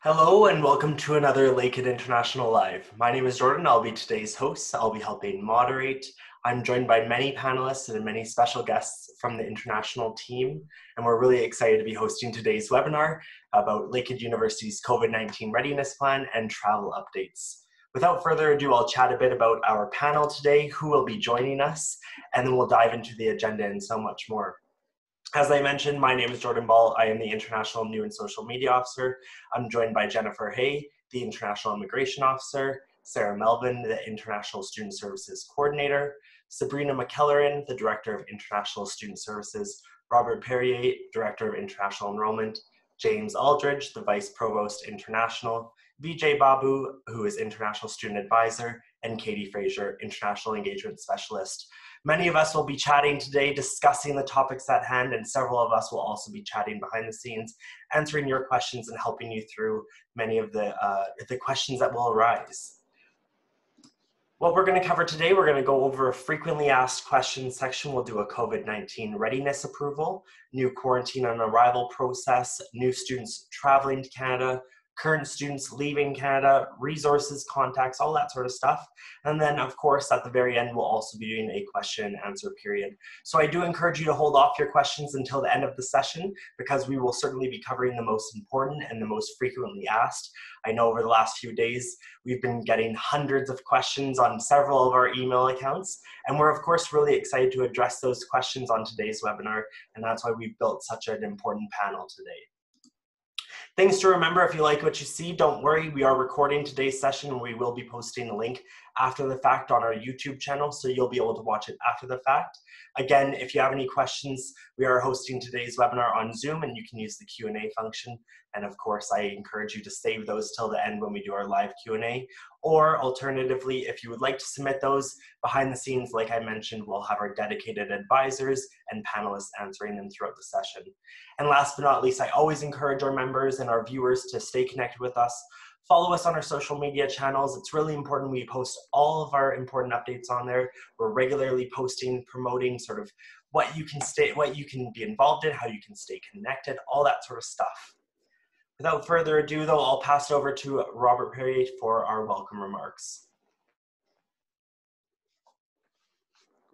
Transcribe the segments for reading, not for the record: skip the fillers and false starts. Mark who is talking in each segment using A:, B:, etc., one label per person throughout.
A: Hello and welcome to another Lakehead International Live. My name is Jordan. I'll be today's host. I'll be helping moderate. I'm joined by many panelists and many special guests from the international team, and we're really excited to be hosting today's webinar about Lakehead University's COVID-19 readiness plan and travel updates. Without further ado, I'll chat a bit about our panel today, who will be joining us, and then we'll dive into the agenda and so much more. As I mentioned, my name is Jordan Ball. I am the International New and Social Media Officer. I'm joined by Jennifer Hay, the International Immigration Officer, Sarah Melvin, the International Student Services Coordinator, Sabrina McKellerin, the Director of International Student Services, Robert Perrier, Director of International Enrollment, James Aldridge, the Vice Provost International, Vijay Babu, who is International Student Advisor, and Katie Fraser, International Engagement Specialist. Many of us will be chatting today, discussing the topics at hand, and several of us will also be chatting behind the scenes, answering your questions and helping you through many of the questions that will arise. What we're going to cover today, we're going to go over a frequently asked questions section. We'll do a COVID-19 readiness approval, new quarantine on arrival process, new students traveling to Canada, current students leaving Canada, resources, contacts, all that sort of stuff. And then, of course, at the very end, we'll also be doing a question and answer period. So I do encourage you to hold off your questions until the end of the session, because we will certainly be covering the most important and the most frequently asked. I know over the last few days, we've been getting hundreds of questions on several of our email accounts, and we're of course really excited to address those questions on today's webinar, and that's why we've built such an important panel today. Things to remember: if you like what you see, don't worry, we are recording today's session and we will be posting a link after the fact on our YouTube channel, so you'll be able to watch it after the fact. Again, if you have any questions, we are hosting today's webinar on Zoom and you can use the Q&A function. And of course, I encourage you to save those till the end when we do our live Q&A. Or alternatively, if you would like to submit those behind the scenes, like I mentioned, we'll have our dedicated advisors and panelists answering them throughout the session. And last but not least, I always encourage our members and our viewers to stay connected with us. Follow us on our social media channels. It's really important we post all of our important updates on there. We're regularly posting, promoting sort of what you can be involved in, how you can stay connected, all that sort of stuff. Without further ado, though, I'll pass it over to Robert Perrier for our welcome remarks.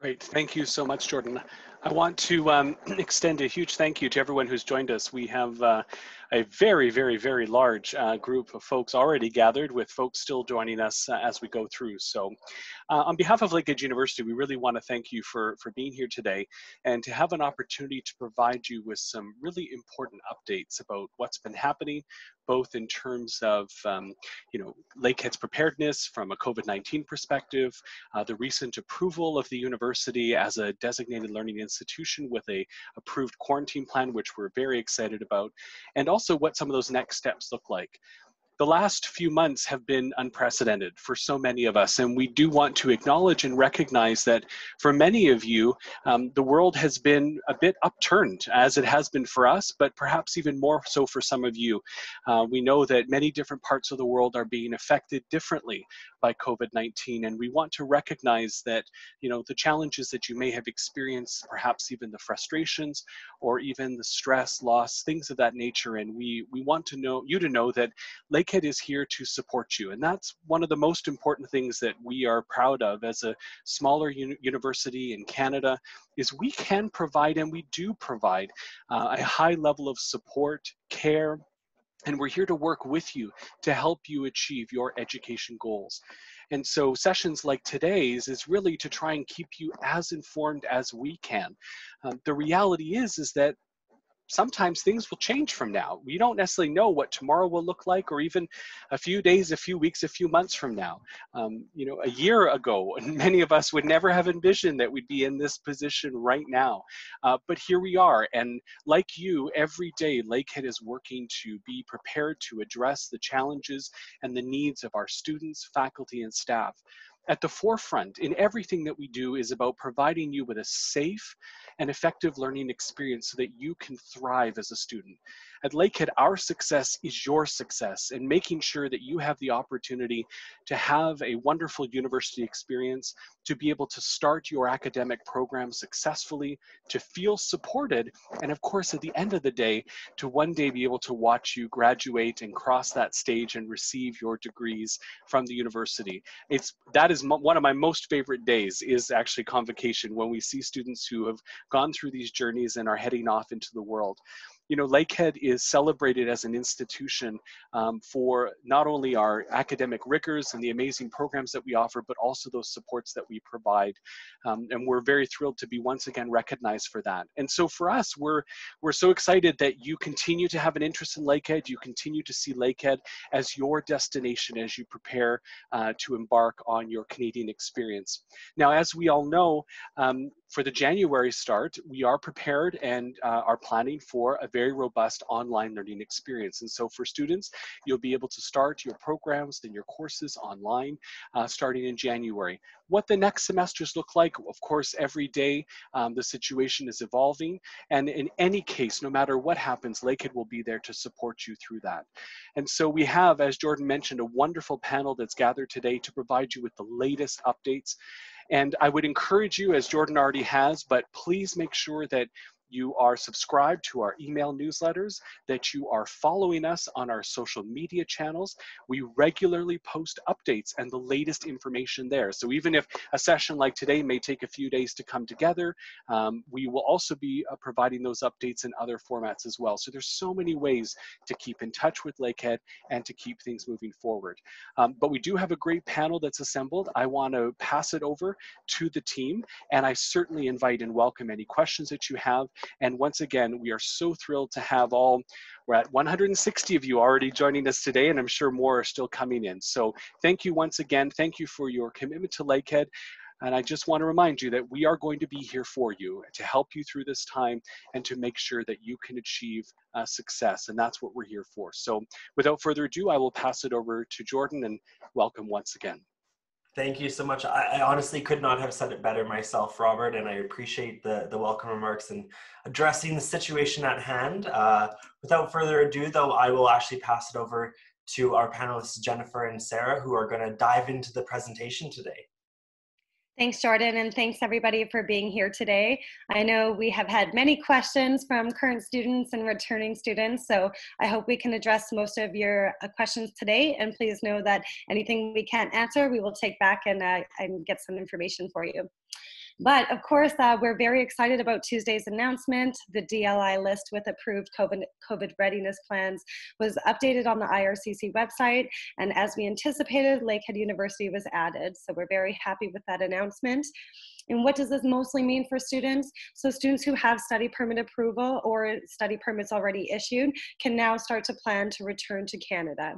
B: Great, thank you so much, Jordan. I want to extend a huge thank you to everyone who's joined us. We have a very, very, very large group of folks already gathered, with folks still joining us as we go through. So on behalf of Lakehead University, we really want to thank you for being here today and to have an opportunity to provide you with some really important updates about what's been happening, both in terms of Lakehead's preparedness from a COVID-19 perspective, the recent approval of the university as a designated learning institution with a approved quarantine plan, which we're very excited about, and also what some of those next steps look like. The last few months have been unprecedented for so many of us, and we do want to acknowledge and recognize that for many of you, the world has been a bit upturned, as it has been for us, but perhaps even more so for some of you. We know that many different parts of the world are being affected differently by COVID-19, and we want to recognize that, the challenges that you may have experienced, perhaps even the frustrations or even the stress, loss, things of that nature, and we want to know you to know that Lakehead is here to support you, and that's one of the most important things that we are proud of as a smaller university in Canada, is we can provide, and we do provide, a high level of support, care, and we're here to work with you to help you achieve your education goals. And so sessions like today's is really to try and keep you as informed as we can. The reality is that sometimes things will change from now. We don't necessarily know what tomorrow will look like, or even a few days, a few weeks, a few months from now. A year ago, many of us would never have envisioned that we'd be in this position right now. But here we are, and like you, every day Lakehead is working to be prepared to address the challenges and the needs of our students, faculty, and staff. at the forefront in everything that we do is about providing you with a safe and effective learning experience so that you can thrive as a student. At Lakehead, our success is your success, and making sure that you have the opportunity to have a wonderful university experience, to be able to start your academic program successfully, to feel supported, and of course, at the end of the day, to one day be able to watch you graduate and cross that stage and receive your degrees from the university. That is one of my most favorite days, is actually convocation, when we see students who have gone through these journeys and are heading off into the world. You know, Lakehead is celebrated as an institution for not only our academic rigors and the amazing programs that we offer, but also those supports that we provide. And we're very thrilled to be once again recognized for that. And so for us, we're so excited that you continue to have an interest in Lakehead. You continue to see Lakehead as your destination as you prepare to embark on your Canadian experience. Now, as we all know, for the January start, we are prepared and are planning for a very robust online learning experience. And so for students, you'll be able to start your programs and your courses online starting in January. What the next semesters look like, of course, every day the situation is evolving. And in any case, no matter what happens, Lakehead will be there to support you through that. And so we have, as Jordan mentioned, a wonderful panel that's gathered today to provide you with the latest updates. And I would encourage you, as Jordan already has, but please make sure that you are subscribed to our email newsletters, that you are following us on our social media channels. We regularly post updates and the latest information there. So even if a session like today may take a few days to come together, we will also be providing those updates in other formats as well. So there's so many ways to keep in touch with Lakehead and to keep things moving forward. But we do have a great panel that's assembled. I want to pass it over to the team, and I certainly invite and welcome any questions that you have. And once again, we are so thrilled to have we're at 160 of you already joining us today, and I'm sure more are still coming in. So thank you once again. Thank you for your commitment to Lakehead. And I just want to remind you that we are going to be here for you to help you through this time and to make sure that you can achieve success. And that's what we're here for. So without further ado, I will pass it over to Jordan, and welcome once again.
A: Thank you so much. I honestly could not have said it better myself, Robert, and I appreciate the welcome remarks and addressing the situation at hand. Without further ado, though, I will actually pass it over to our panelists, Jennifer and Sarah, who are going to dive into the presentation today.
C: Thanks, Jordan, and thanks everybody for being here today. I know we have had many questions from current students and returning students, so I hope we can address most of your questions today, and please know that anything we can't answer, we will take back and get some information for you. But of course, we're very excited about Tuesday's announcement. The DLI list with approved COVID readiness plans was updated on the IRCC website. And as we anticipated, Lakehead University was added. So we're very happy with that announcement. And what does this mostly mean for students? So students who have study permit approval or study permits already issued can now start to plan to return to Canada.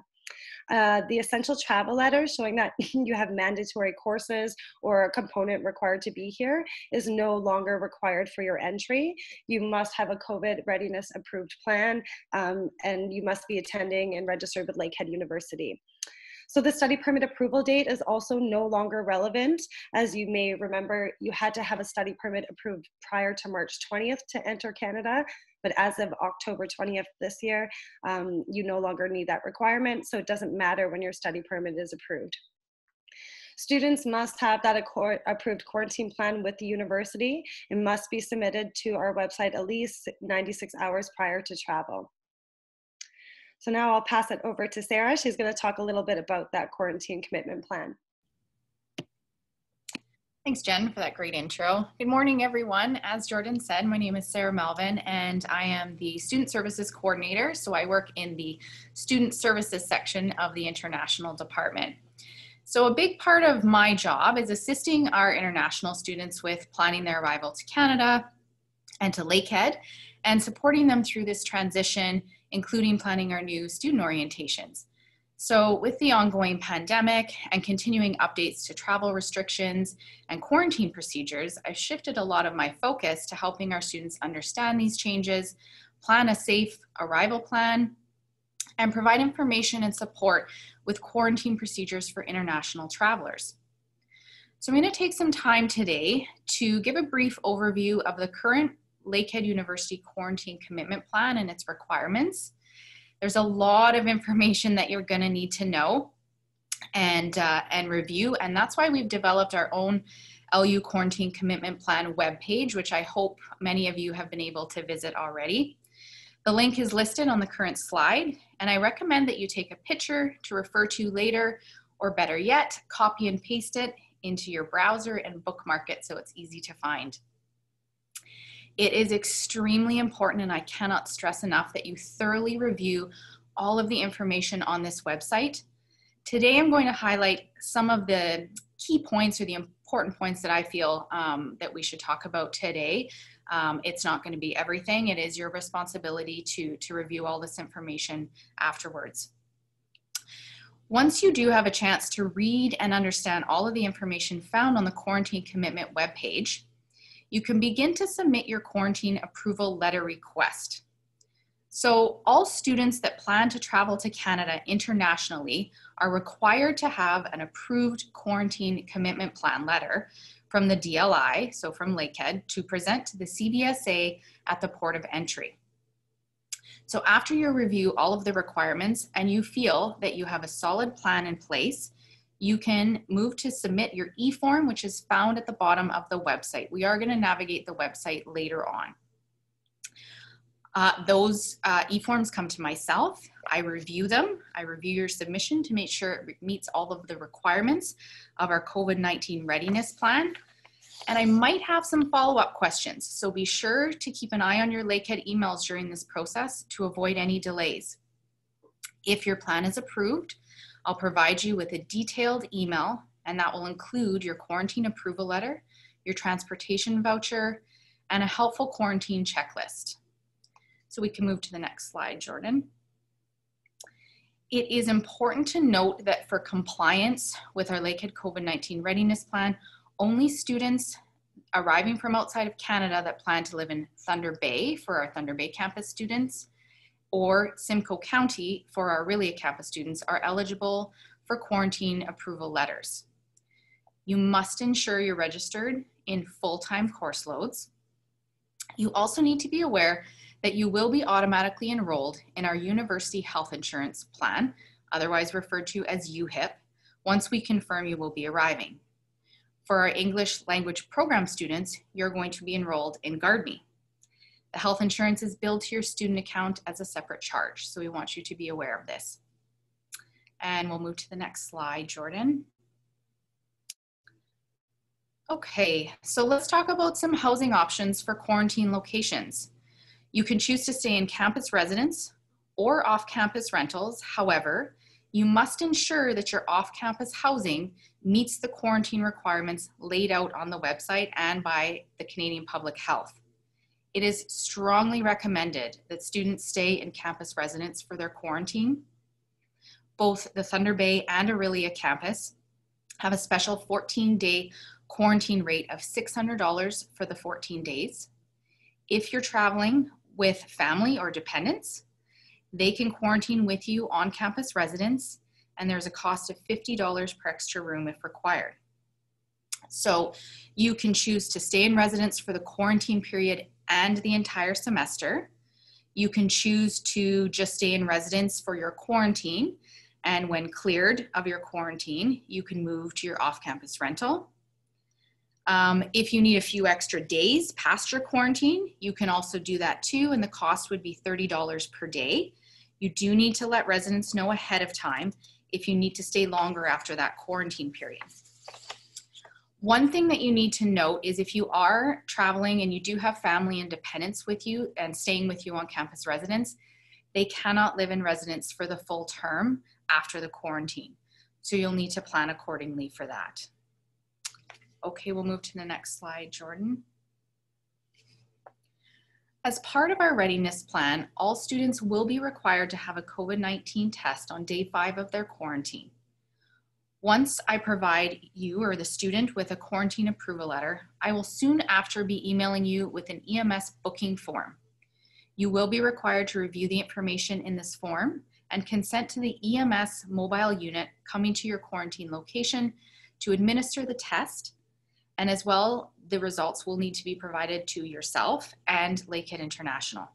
C: The essential travel letter showing that you have mandatory courses or a component required to be here is no longer required for your entry. You must have a COVID readiness approved plan, and you must be attending and registered with Lakehead University. So the study permit approval date is also no longer relevant. As you may remember, you had to have a study permit approved prior to March 20th to enter Canada. But as of October 20th this year, you no longer need that requirement. So it doesn't matter when your study permit is approved. Students must have that approved quarantine plan with the university and must be submitted to our website at least 96 hours prior to travel. So now I'll pass it over to Sarah. She's going to talk a little bit about that quarantine commitment plan.
D: Thanks, Jen, for that great intro. Good morning, everyone. As Jordan said, my name is Sarah Melvin, and I am the Student Services Coordinator. So I work in the Student Services section of the International Department. So a big part of my job is assisting our international students with planning their arrival to Canada and to Lakehead, and supporting them through this transition, including planning our new student orientations. So with the ongoing pandemic and continuing updates to travel restrictions and quarantine procedures, I've shifted a lot of my focus to helping our students understand these changes, plan a safe arrival plan, and provide information and support with quarantine procedures for international travelers. So I'm going to take some time today to give a brief overview of the current Lakehead University Quarantine Commitment Plan and its requirements. There's a lot of information that you're going to need to know and review, and that's why we've developed our own LU Quarantine Commitment Plan webpage, which I hope many of you have been able to visit already. The link is listed on the current slide, and I recommend that you take a picture to refer to later, or better yet, copy and paste it into your browser and bookmark it so it's easy to find. It is extremely important, and I cannot stress enough, that you thoroughly review all of the information on this website. Today I'm going to highlight some of the key points or the important points that I feel that we should talk about today. It's not going to be everything. It is your responsibility to review all this information afterwards. Once you do have a chance to read and understand all of the information found on the Quarantine Commitment webpage, you can begin to submit your quarantine approval letter request. So all students that plan to travel to Canada internationally are required to have an approved quarantine commitment plan letter from the DLI, so from Lakehead, to present to the CBSA at the port of entry. So after you review all of the requirements and you feel that you have a solid plan in place, you can move to submit your e-form, which is found at the bottom of the website. We are going to navigate the website later on. Those e-forms come to myself. I review them. I review your submission to make sure it meets all of the requirements of our COVID-19 readiness plan. And I might have some follow-up questions, so be sure to keep an eye on your Lakehead emails during this process to avoid any delays. If your plan is approved, I'll provide you with a detailed email, and that will include your quarantine approval letter, your transportation voucher, and a helpful quarantine checklist. So we can move to the next slide, Jordan. It is important to note that for compliance with our Lakehead COVID-19 readiness plan, only students arriving from outside of Canada that plan to live in Thunder Bay for our Thunder Bay campus students, or Simcoe County for our Orillia campus students, are eligible for quarantine approval letters. You must ensure you're registered in full-time course loads. You also need to be aware that you will be automatically enrolled in our University Health Insurance Plan, otherwise referred to as UHIP, once we confirm you will be arriving. For our English language program students, you're going to be enrolled in GuardMe. The health insurance is billed to your student account as a separate charge, so we want you to be aware of this. And we'll move to the next slide, Jordan. Okay, so let's talk about some housing options for quarantine locations. You can choose to stay in campus residence or off-campus rentals. However, you must ensure that your off-campus housing meets the quarantine requirements laid out on the website and by the Canadian Public Health. It is strongly recommended that students stay in campus residence for their quarantine. Both the Thunder Bay and Orillia campus have a special 14-day quarantine rate of $600 for the 14 days. If you're traveling with family or dependents, they can quarantine with you on campus residence, and there's a cost of $50 per extra room if required. So you can choose to stay in residence for the quarantine period and the entire semester. You can choose to just stay in residence for your quarantine, and when cleared of your quarantine, you can move to your off-campus rental. If you need a few extra days past your quarantine, you can also do that too, and the cost would be $30 per day. You do need to let residents know ahead of time if you need to stay longer after that quarantine period. One thing that you need to note is if you are traveling and you do have family and dependents with you and staying with you on campus residence, they cannot live in residence for the full term after the quarantine. So you'll need to plan accordingly for that. Okay, we'll move to the next slide, Jordan. As part of our readiness plan, all students will be required to have a COVID-19 test on day 5 of their quarantine. Once I provide you or the student with a quarantine approval letter, I will soon after be emailing you with an EMS booking form. You will be required to review the information in this form and consent to the EMS mobile unit coming to your quarantine location to administer the test, and as well, the results will need to be provided to yourself and Lakehead International.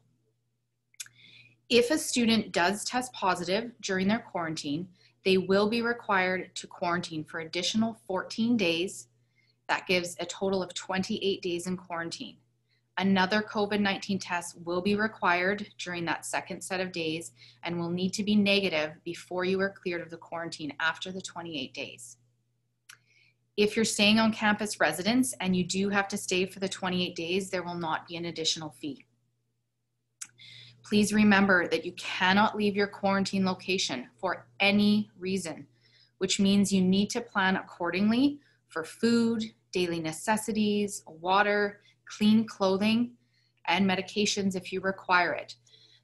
D: If a student does test positive during their quarantine, they will be required to quarantine for additional 14 days. That gives a total of 28 days in quarantine. Another COVID-19 test will be required during that second set of days and will need to be negative before you are cleared of the quarantine after the 28 days. If you're staying on campus residence and you do have to stay for the 28 days, there will not be an additional fee. Please remember that you cannot leave your quarantine location for any reason, which means you need to plan accordingly for food, daily necessities, water, clean clothing, and medications if you require it.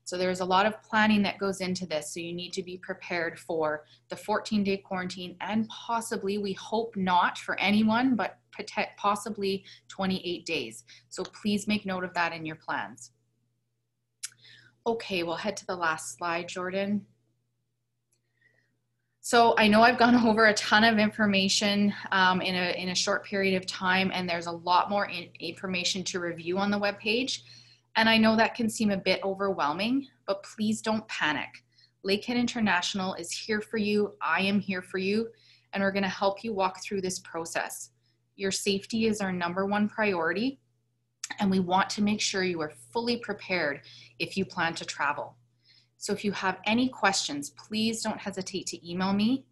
D: So there's a lot of planning that goes into this. So you need to be prepared for the 14-day quarantine and possibly, we hope not for anyone, but possibly 28 days. So please make note of that in your plans. Okay, we'll head to the last slide, Jordan. So I know I've gone over a ton of information in a short period of time, and there's a lot more information to review on the webpage. And I know that can seem a bit overwhelming, but please don't panic. Lakehead International is here for you. I am here for you, and we're going to help you walk through this process. Your safety is our #1 priority, and we want to make sure you are fully prepared if you plan to travel. So if you have any questions, please don't hesitate to email me.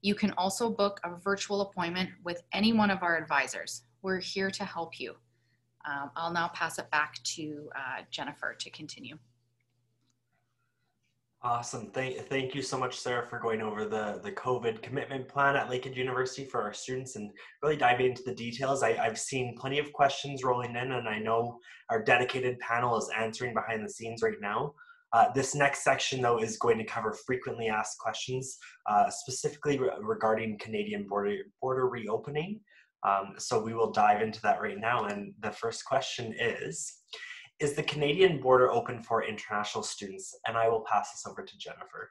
D: You can also book a virtual appointment with any one of our advisors. We're here to help you. I'll now pass it back to Jennifer to continue.
A: Awesome. Thank you so much, Sarah, for going over the COVID commitment plan at Lakehead University for our students and really diving into the details. I've seen plenty of questions rolling in, and I know our dedicated panel is answering behind the scenes right now. This next section, though, is going to cover frequently asked questions, specifically regarding Canadian border reopening. So we will dive into that right now. And the first question is the Canadian border open for international students? And I will pass this over to Jennifer.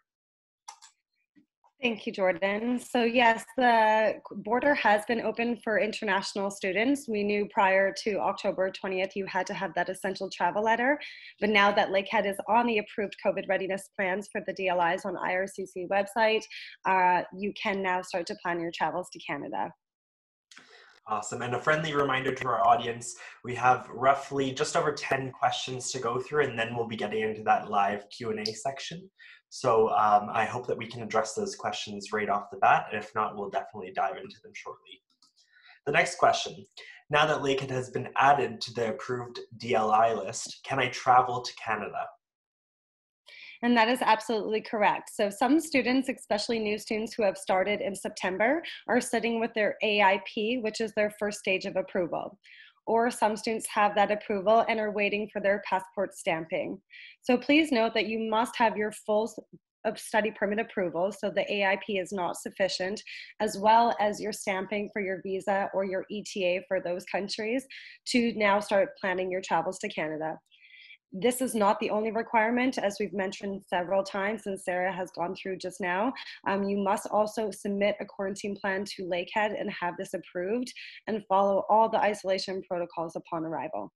C: Thank you, Jordan. So yes, the border has been open for international students. We knew prior to October 20th, you had to have that essential travel letter. But now that Lakehead is on the approved COVID readiness plans for the DLIs on IRCC website, you can now start to plan your travels to Canada.
A: Awesome. And a friendly reminder to our audience, we have roughly just over 10 questions to go through, and then we'll be getting into that live Q&A section. So I hope that we can address those questions right off the bat. And if not, we'll definitely dive into them shortly. The next question, now that Lakehead has been added to the approved DLI list, can I travel to Canada?
C: And that is absolutely correct. So some students, especially new students who have started in September, are sitting with their AIP, which is their first stage of approval. Or some students have that approval and are waiting for their passport stamping. So please note that you must have your full study permit approval, so the AIP is not sufficient, as well as your stamping for your visa or your ETA for those countries to now start planning your travels to Canada. This is not the only requirement, as we've mentioned several times and Sarah has gone through just now. You must also submit a quarantine plan to Lakehead and have this approved and follow all the isolation protocols upon arrival.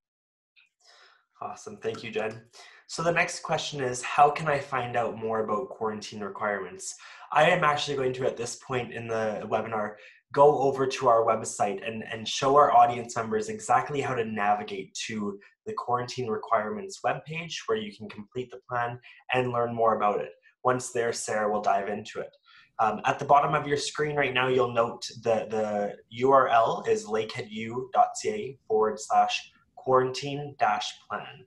A: Awesome. Thank you, Jen. So the next question is, how can I find out more about quarantine requirements? I am actually going to, at this point in the webinar, go over to our website and show our audience members exactly how to navigate to the quarantine requirements webpage, where you can complete the plan and learn more about it. Once there, Sarah will dive into it. At the bottom of your screen right now, you'll note the URL is lakeheadu.ca/quarantine-plan.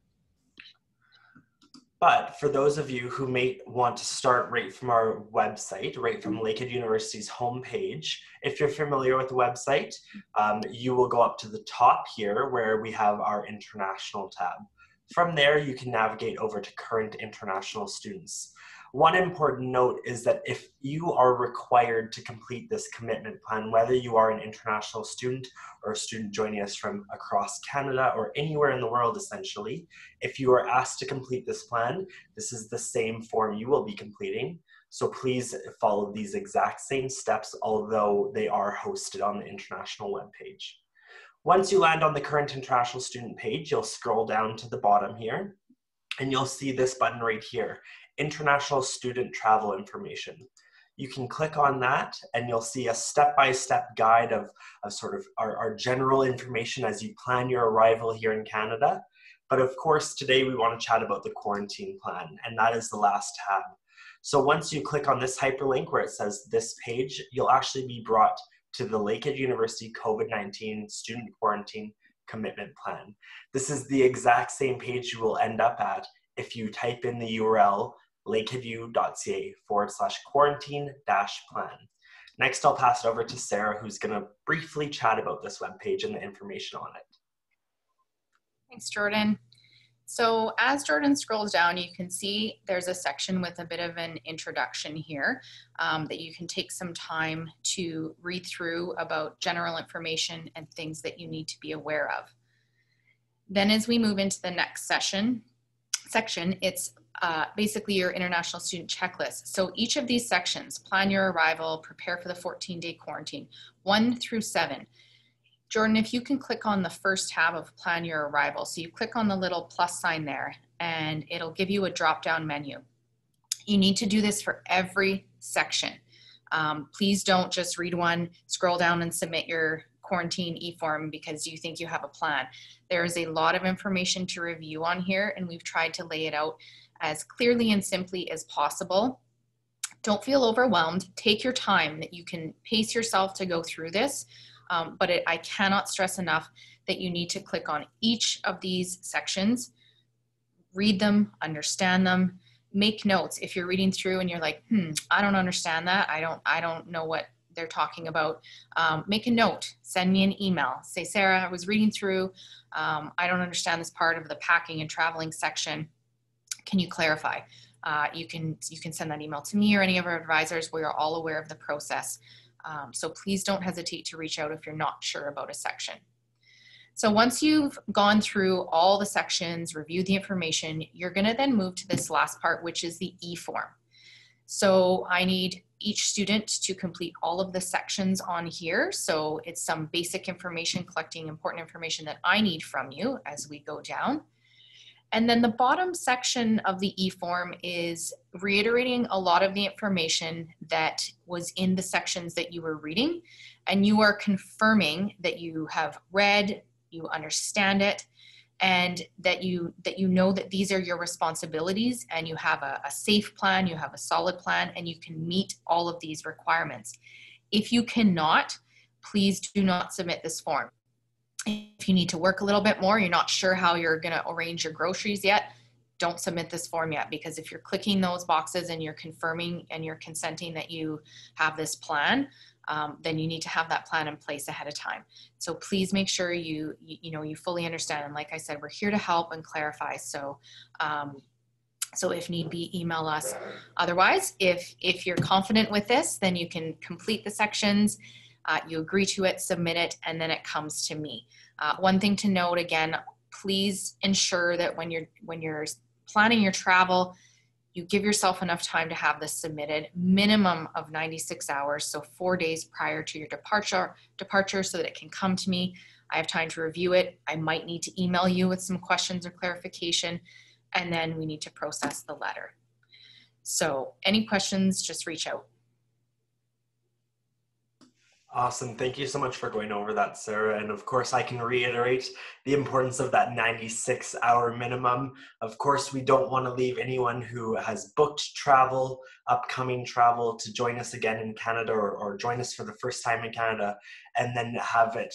A: But for those of you who may want to start right from our website, right from Lakehead University's homepage, if you're familiar with the website, you will go up to the top here where we have our international tab. From there, you can navigate over to current international students. One important note is that if you are required to complete this commitment plan, whether you are an international student or a student joining us from across Canada or anywhere in the world, essentially, if you are asked to complete this plan, this is the same form you will be completing. So please follow these exact same steps, although they are hosted on the international webpage. Once you land on the current international student page, you'll scroll down to the bottom here, and you'll see this button right here, International Student Travel Information. You can click on that and you'll see a step-by-step guide of sort of our general information as you plan your arrival here in Canada. But of course, today we want to chat about the quarantine plan, and that is the last tab. So once you click on this hyperlink where it says this page, you'll actually be brought to the Lakehead University COVID-19 Student Quarantine Commitment Plan. This is the exact same page you will end up at if you type in the URL lakeheadu.ca/quarantine-plan. Next, I'll pass it over to Sarah, who's going to briefly chat about this webpage and the information on it.
D: Thanks, Jordan. So as Jordan scrolls down, you can see there's a section with a bit of an introduction here that you can take some time to read through about general information and things that you need to be aware of. Then as we move into the next section, it's basically your international student checklist. So each of these sections, plan your arrival, prepare for the 14-day quarantine, 1 through 7. Jordan, if you can click on the first tab of plan your arrival. So you click on the little plus sign there and it'll give you a drop-down menu. You need to do this for every section. Please don't just read one, scroll down and submit your quarantine e-form because you think you have a plan. There is a lot of information to review on here, and we've tried to lay it out as clearly and simply as possible. Don't feel overwhelmed. Take your time, that you can pace yourself to go through this. But I cannot stress enough that you need to click on each of these sections, read them, understand them, make notes. If you're reading through and you're like, I don't understand that, I don't know what they're talking about, make a note, send me an email. Say, Sarah, I was reading through, I don't understand this part of the packing and traveling section. Can you clarify? You can send that email to me or any of our advisors. We are all aware of the process. So please don't hesitate to reach out if you're not sure about a section. So once you've gone through all the sections, reviewed the information, you're going to then move to this last part, which is the e-form. So I need each student to complete all of the sections on here. So it's some basic information, collecting important information that I need from you as we go down. And then the bottom section of the e-form is reiterating a lot of the information that was in the sections that you were reading, and you are confirming that you have read, you understand it, and that you know that these are your responsibilities, and you have a safe plan, you have a solid plan, and you can meet all of these requirements. If you cannot, please do not submit this form. If you need to work a little bit more, you're not sure how you're going to arrange your groceries yet, don't submit this form yet, because if you're clicking those boxes and you're confirming and you're consenting that you have this plan, then you need to have that plan in place ahead of time. So please make sure you fully understand. And like I said, we're here to help and clarify. So if need be, email us. Otherwise, if you're confident with this, then you can complete the sections. You agree to it, submit it, and then it comes to me. One thing to note, again, please ensure that when you're planning your travel, you give yourself enough time to have this submitted, minimum of 96 hours, so 4 days prior to your departure, so that it can come to me. I have time to review it. I might need to email you with some questions or clarification, and then we need to process the letter. So any questions, just reach out.
A: Awesome. Thank you so much for going over that, Sarah. And of course, I can reiterate the importance of that 96-hour minimum. Of course, we don't want to leave anyone who has booked travel, upcoming travel, to join us again in Canada or join us for the first time in Canada, and then have it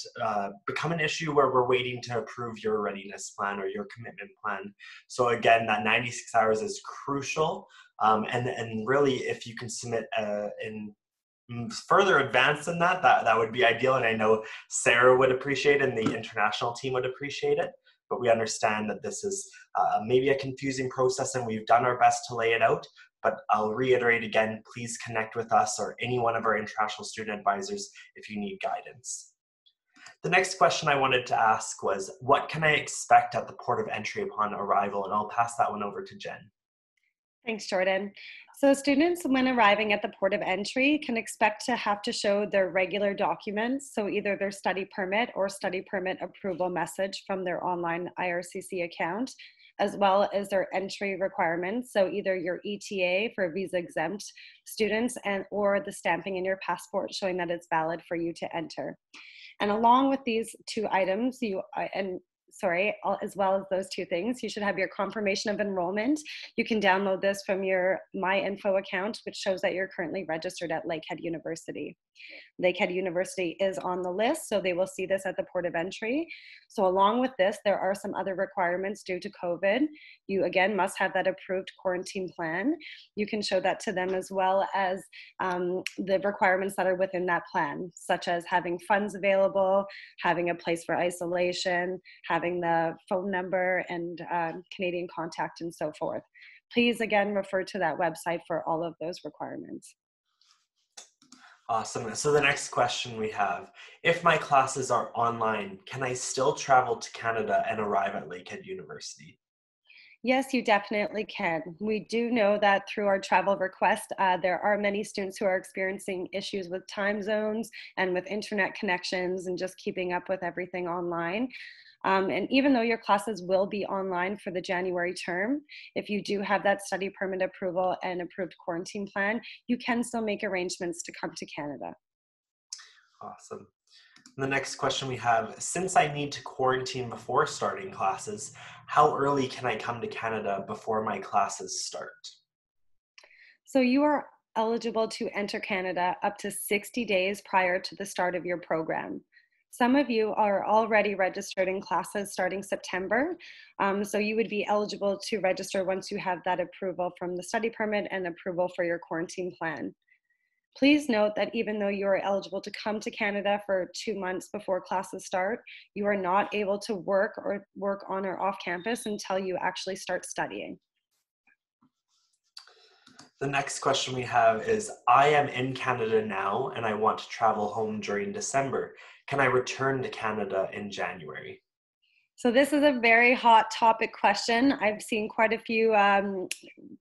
A: become an issue where we're waiting to approve your readiness plan or your commitment plan. So again, that 96 hours is crucial. And really, if you can submit in further advanced than that would be ideal, and I know Sarah would appreciate it and the international team would appreciate it. but we understand that this is maybe a confusing process and we've done our best to lay it out. But I'll reiterate again, please connect with us or any one of our international student advisors if you need guidance. The next question I wanted to ask was, what can I expect at the port of entry upon arrival? And I'll pass that one over to Jen.
C: Thanks, Jordan. So students, when arriving at the port of entry, can expect to have to show their regular documents, so either their study permit or study permit approval message from their online IRCC account, as well as their entry requirements, so either your ETA for visa-exempt students or the stamping in your passport showing that it's valid for you to enter. And along with these two items, as well as those two things, you should have your confirmation of enrollment. You can download this from your My Info account, which shows that you're currently registered at Lakehead University. Lakehead University is on the list, so they will see this at the port of entry. So along with this, there are some other requirements due to COVID. You again must have that approved quarantine plan. You can show that to them, as well as the requirements that are within that plan, such as having funds available, having a place for isolation, having the phone number and Canadian contact and so forth. Please again refer to that website for all of those requirements.
A: Awesome. So the next question we have, if my classes are online, can I still travel to Canada and arrive at Lakehead University?
C: Yes, you definitely can. We do know that through our travel request, there are many students who are experiencing issues with time zones and with internet connections and just keeping up with everything online. And even though your classes will be online for the January term, if you do have that study permit approval and approved quarantine plan, you can still make arrangements to come to Canada.
A: Awesome. And the next question we have, since I need to quarantine before starting classes, how early can I come to Canada before my classes start?
C: So you are eligible to enter Canada up to 60 days prior to the start of your program. Some of you are already registered in classes starting September, so you would be eligible to register once you have that approval from the study permit and approval for your quarantine plan. Please note that even though you are eligible to come to Canada for 2 months before classes start, you are not able to work on or off campus until you actually start studying.
A: The next question we have is, I am in Canada now and I want to travel home during December. Can I return to Canada in January?
C: So this is a very hot topic question. I've seen quite a few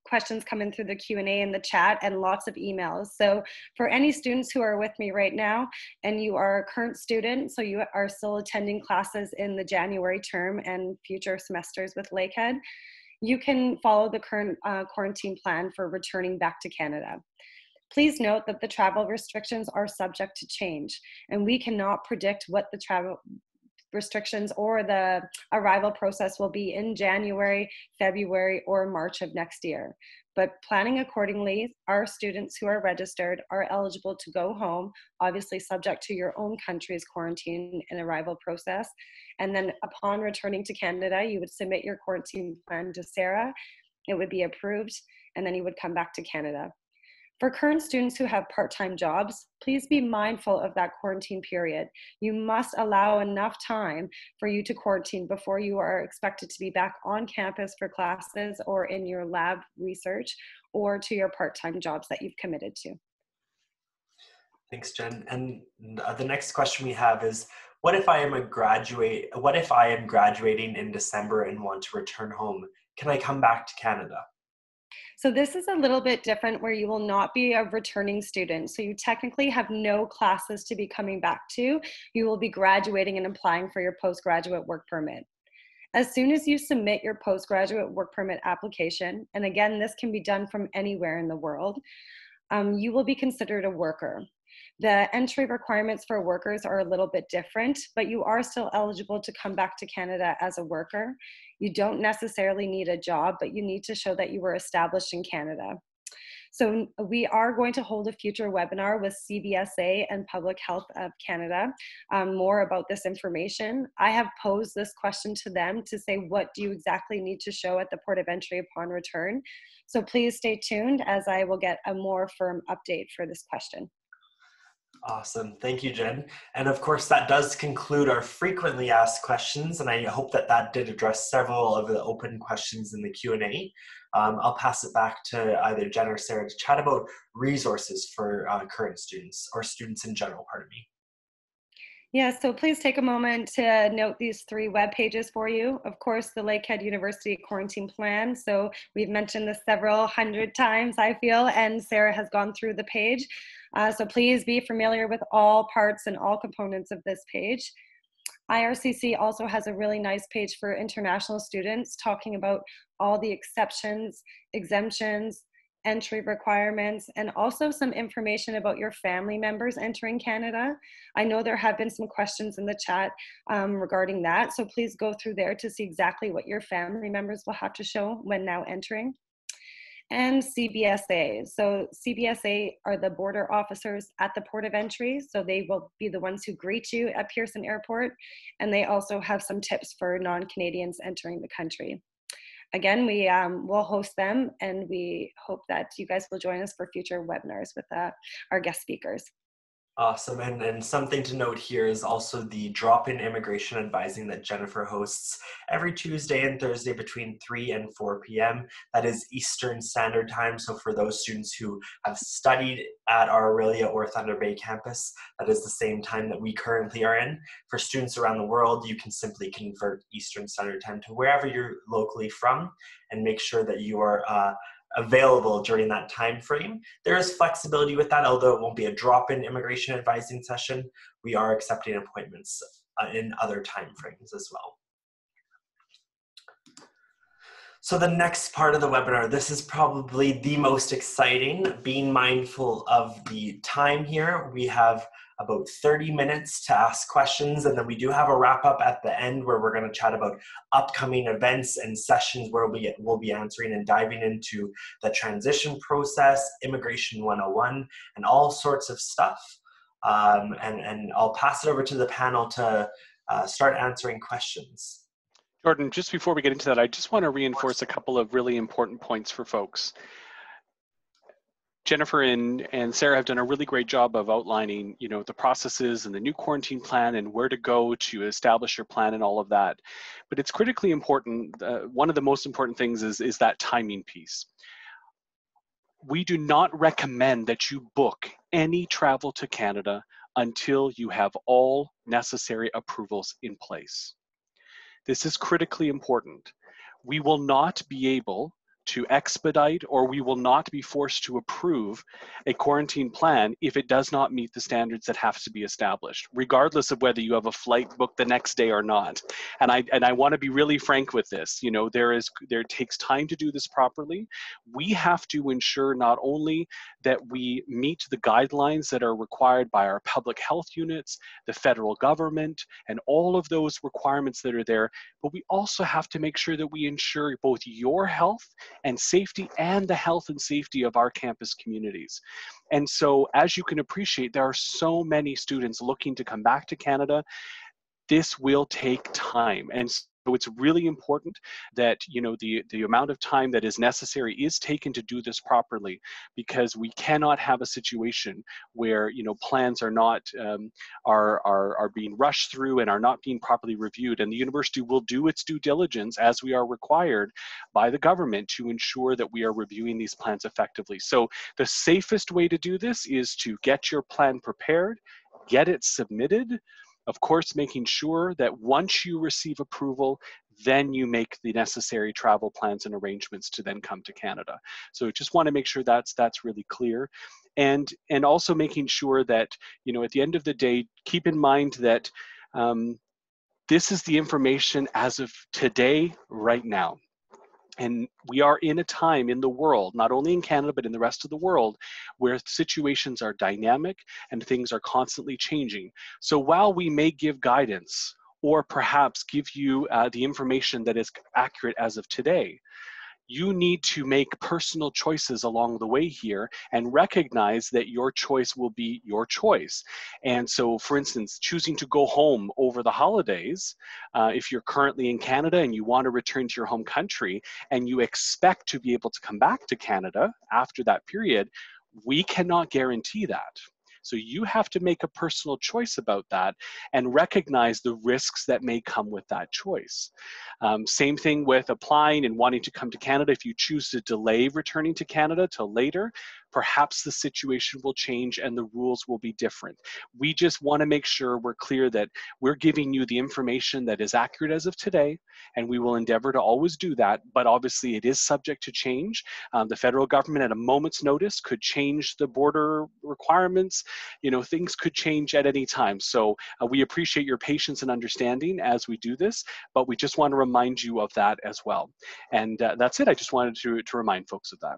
C: questions come in through the Q&A in the chat and lots of emails. So for any students who are with me right now and you are a current student, so you are still attending classes in the January term and future semesters with Lakehead, you can follow the current quarantine plan for returning back to Canada. Please note that the travel restrictions are subject to change, and we cannot predict what the travel restrictions or the arrival process will be in January, February, or March of next year. But planning accordingly, our students who are registered are eligible to go home, obviously subject to your own country's quarantine and arrival process. And then upon returning to Canada, you would submit your quarantine plan to Sarah, it would be approved, and then you would come back to Canada. For current students who have part-time jobs, please be mindful of that quarantine period. You must allow enough time for you to quarantine before you are expected to be back on campus for classes or in your lab research or to your part-time jobs that you've committed to.
A: Thanks, Jen. And the next question we have is, what if I am graduating in December and want to return home? Can I come back to Canada?
C: So this is a little bit different where you will not be a returning student. So you technically have no classes to be coming back to. You will be graduating and applying for your postgraduate work permit. As soon as you submit your postgraduate work permit application, and again, this can be done from anywhere in the world, you will be considered a worker. The entry requirements for workers are a little bit different, but you are still eligible to come back to Canada as a worker. You don't necessarily need a job, but you need to show that you were established in Canada. So we are going to hold a future webinar with CBSA and Public Health of Canada, more about this information. I have posed this question to them to say, what do you exactly need to show at the port of entry upon return? So please stay tuned as I will get a more firm update for this question.
A: Awesome. Thank you, Jen. And of course, that does conclude our frequently asked questions, and I hope that that did address several of the open questions in the Q&A. I'll pass it back to either Jen or Sarah to chat about resources for current students, or students in general, pardon me.
C: Yeah, so please take a moment to note these 3 web pages for you. Of course, the Lakehead University Quarantine Plan. So we've mentioned this several hundred times, I feel, and Sarah has gone through the page. So please be familiar with all parts and all components of this page. IRCC also has a really nice page for international students talking about all the exceptions, exemptions, entry requirements, and also some information about your family members entering Canada. I know there have been some questions in the chat regarding that, so please go through there to see exactly what your family members will have to show when now entering. And CBSA. So CBSA are the border officers at the port of entry, so they will be the ones who greet you at Pearson Airport, and they also have some tips for non-Canadians entering the country. Again, we will host them, and we hope that you guys will join us for future webinars with our guest speakers.
A: Awesome. And something to note here is also the drop-in immigration advising that Jennifer hosts every Tuesday and Thursday between 3 and 4 p.m. That is Eastern Standard Time. So for those students who have studied at our Aurelia or Thunder Bay campus, that is the same time that we currently are in. For students around the world, you can simply convert Eastern Standard Time to wherever you're locally from and make sure that you are available during that time frame. There is flexibility with that, although it won't be a drop-in immigration advising session. We are accepting appointments in other time frames as well. So the next part of the webinar, this is probably the most exciting, being mindful of the time here. We have about 30 minutes to ask questions, and then we do have a wrap up at the end where we're going to chat about upcoming events and sessions where we'll be answering and diving into the transition process, Immigration 101, and all sorts of stuff. And I'll pass it over to the panel to start answering questions.
B: Jordan, just before we get into that, I just want to reinforce a couple of really important points for folks. Jennifer and Sarah have done a really great job of outlining, the processes and the new quarantine plan and where to go to establish your plan and all of that. But it's critically important. One of the most important things is that timing piece. We do not recommend that you book any travel to Canada until you have all necessary approvals in place. This is critically important. We will not be able to expedite, or we will not be forced to approve a quarantine plan if it does not meet the standards that have to be established, regardless of whether you have a flight booked the next day or not. And I want to be really frank with this. There takes time to do this properly. We have to ensure not only that we meet the guidelines that are required by our public health units, the federal government, and all of those requirements that are there, but we also have to make sure that we ensure both your health and safety and the health and safety of our campus communities. And so, as you can appreciate, there are so many students looking to come back to Canada. This will take time. And so it's really important that the amount of time that is necessary is taken to do this properly, because we cannot have a situation where plans are not are being rushed through and are not being properly reviewed. And the university will do its due diligence, as we are required by the government, to ensure that we are reviewing these plans effectively. So the safest way to do this is to get your plan prepared, get it submitted. Of course, making sure that once you receive approval, then you make the necessary travel plans and arrangements to then come to Canada. So just want to make sure that's really clear. And also making sure that, at the end of the day, keep in mind that this is the information as of today, right now. And we are in a time in the world, not only in Canada, but in the rest of the world, where situations are dynamic and things are constantly changing. So while we may give guidance or perhaps give you the information that is accurate as of today, you need to make personal choices along the way here and recognize that your choice will be your choice. And so, for instance, choosing to go home over the holidays, if you're currently in Canada and you want to return to your home country and you expect to be able to come back to Canada after that period, we cannot guarantee that. So you have to make a personal choice about that and recognize the risks that may come with that choice. Same thing with applying and wanting to come to Canada. If you choose to delay returning to Canada till later, perhaps the situation will change and the rules will be different. We just want to make sure we're clear that we're giving you the information that is accurate as of today, and we will endeavor to always do that, but obviously it is subject to change. The federal government at a moment's notice could change the border requirements. You know, things could change at any time. So we appreciate your patience and understanding as we do this, but we just want to remind you of that as well. And that's it. I just wanted to remind folks of that.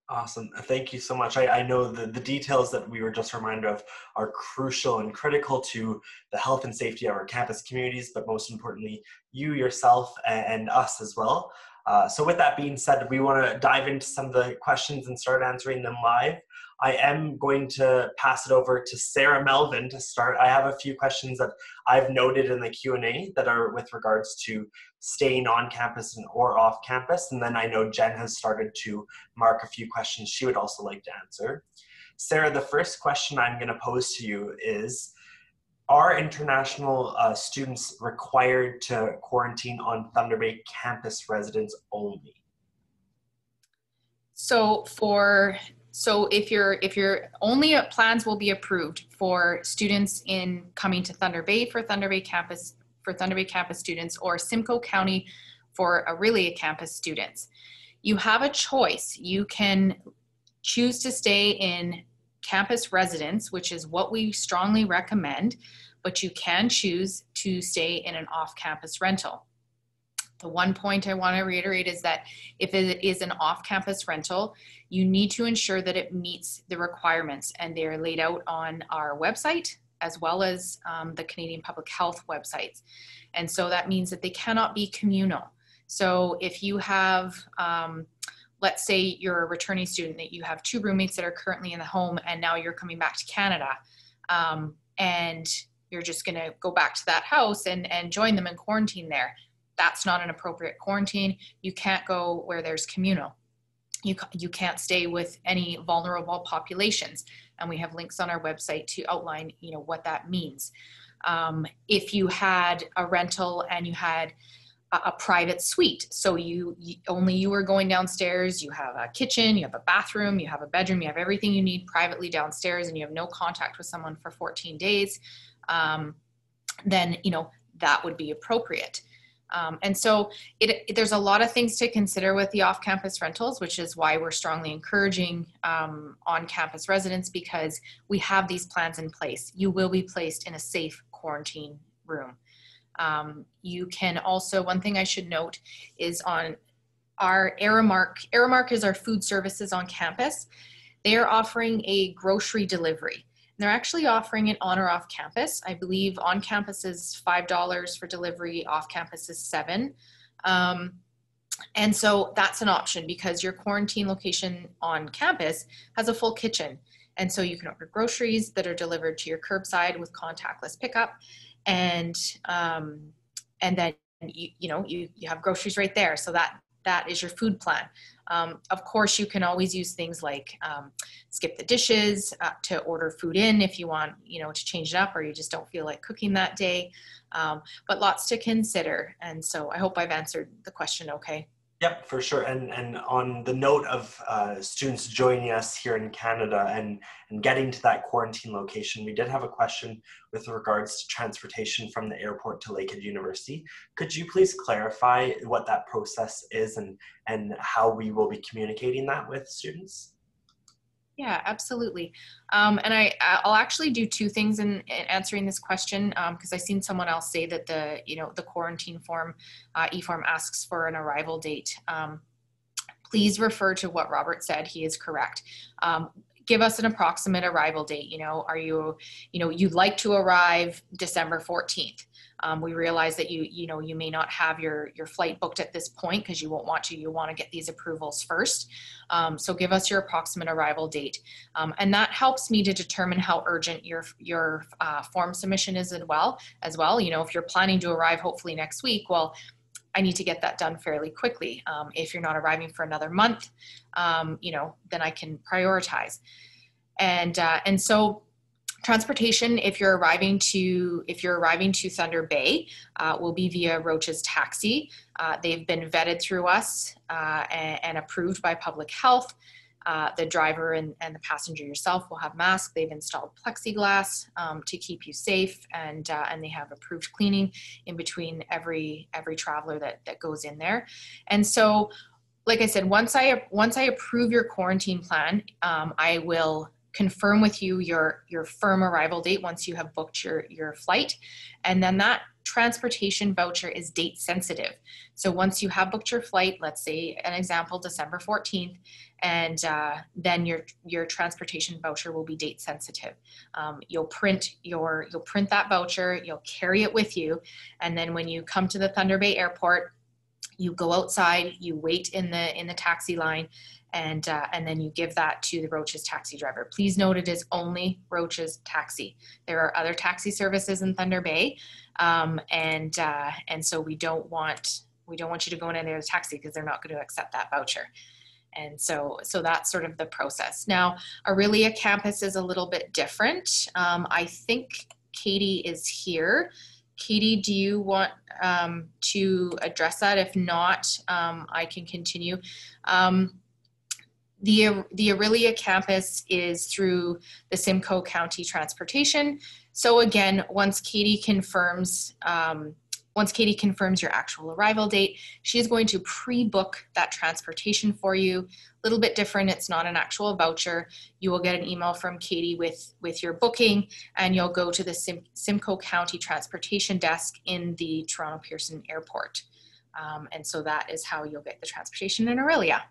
A: Awesome. Thank you so much. I know the details that we were just reminded of are crucial and critical to the health and safety of our campus communities, but most importantly, you yourself and us as well. So with that being said, we want to dive into some of the questions and start answering them live. I am going to pass it over to Sarah Melvin to start. I have a few questions that I've noted in the Q&A that are with regards to staying on campus or off campus. And then I know Jen has started to mark a few questions she would also like to answer. Sarah, the first question I'm going to pose to you is, are international students required to quarantine on Thunder Bay campus residents only?
D: So if your only plans will be approved for students in coming to Thunder Bay for Thunder Bay campus students, or Simcoe County for Aurelia campus students, you have a choice. You can choose to stay in campus residence, which is what we strongly recommend, but you can choose to stay in an off-campus rental. The one point I want to reiterate is that if it is an off-campus rental, you need to ensure that it meets the requirements, and they're laid out on our website as well as the Canadian Public Health websites. And so that means that they cannot be communal. So if you have, let's say you're a returning student, that you have 2 roommates that are currently in the home and now you're coming back to Canada, and you're just going to go back to that house and join them in quarantine there. That's not an appropriate quarantine. You can't go where there's communal. You can't stay with any vulnerable populations. And we have links on our website to outline, what that means. If you had a rental and you had a private suite, so you were going downstairs, you have a kitchen, you have a bathroom, you have a bedroom, you have everything you need privately downstairs, and you have no contact with someone for 14 days, then, that would be appropriate. And so there's a lot of things to consider with the off-campus rentals, which is why we're strongly encouraging on-campus residents, because we have these plans in place. You will be placed in a safe quarantine room. You can also, one thing I should note is on our Aramark is our food services on campus. They are offering a grocery delivery. They're actually offering it on or off campus. I believe on campus is $5 for delivery, off campus is $7. And so that's an option, because your quarantine location on campus has a full kitchen. And so you can order groceries that are delivered to your curbside with contactless pickup. And then you have groceries right there. So that is your food plan. Of course, you can always use things like skip the dishes to order food in if you want, to change it up, or you just don't feel like cooking that day. But lots to consider. And so I hope I've answered the question okay.
A: Yep, for sure. And on the note of students joining us here in Canada and getting to that quarantine location, we did have a question with regards to transportation from the airport to Lakehead University. Could you please clarify what that process is and how we will be communicating that with students?
D: Yeah, absolutely. And I'll actually do 2 things in answering this question, because I've seen someone else say that the quarantine form, e-form, asks for an arrival date. Please refer to what Robert said. He is correct. Give us an approximate arrival date. Are you'd like to arrive December 14th. We realize that you may not have your flight booked at this point because you won't want to. You want to get these approvals first. So give us your approximate arrival date. And that helps me to determine how urgent your form submission is as well. If you're planning to arrive hopefully next week, well, I need to get that done fairly quickly. If you're not arriving for another month, then I can prioritize. And so Transportation, if you're arriving to Thunder Bay, will be via Roach's Taxi. They've been vetted through us and approved by Public Health. The driver and the passenger yourself will have masks. They've installed plexiglass to keep you safe, and they have approved cleaning in between every traveler that goes in there. And so, like I said, once I approve your quarantine plan, I will confirm with you your firm arrival date once you have booked your flight. And then that transportation voucher is date sensitive. So once you have booked your flight, let's say an example, December 14th, and then your transportation voucher will be date sensitive. You'll print that voucher, you'll carry it with you, and then when you come to the Thunder Bay Airport, you go outside, you wait in the taxi line, and then you give that to the Roach's taxi driver. Please note it is only Roach's Taxi. There are other taxi services in Thunder Bay, and so we don't want you to go in any other taxi because they're not going to accept that voucher. And so that's sort of the process. Now, Aurelia campus is a little bit different. I think Katie is here. Katie, do you want to address that? If not, I can continue. The Aurelia campus is through the Simcoe County Transportation. So again, once Katie confirms your actual arrival date, she is going to pre-book that transportation for you. A little bit different, it's not an actual voucher. You will get an email from Katie with your booking, and you'll go to the Simcoe County Transportation Desk in the Toronto Pearson Airport. And so that is how you'll get the transportation in Aurelia.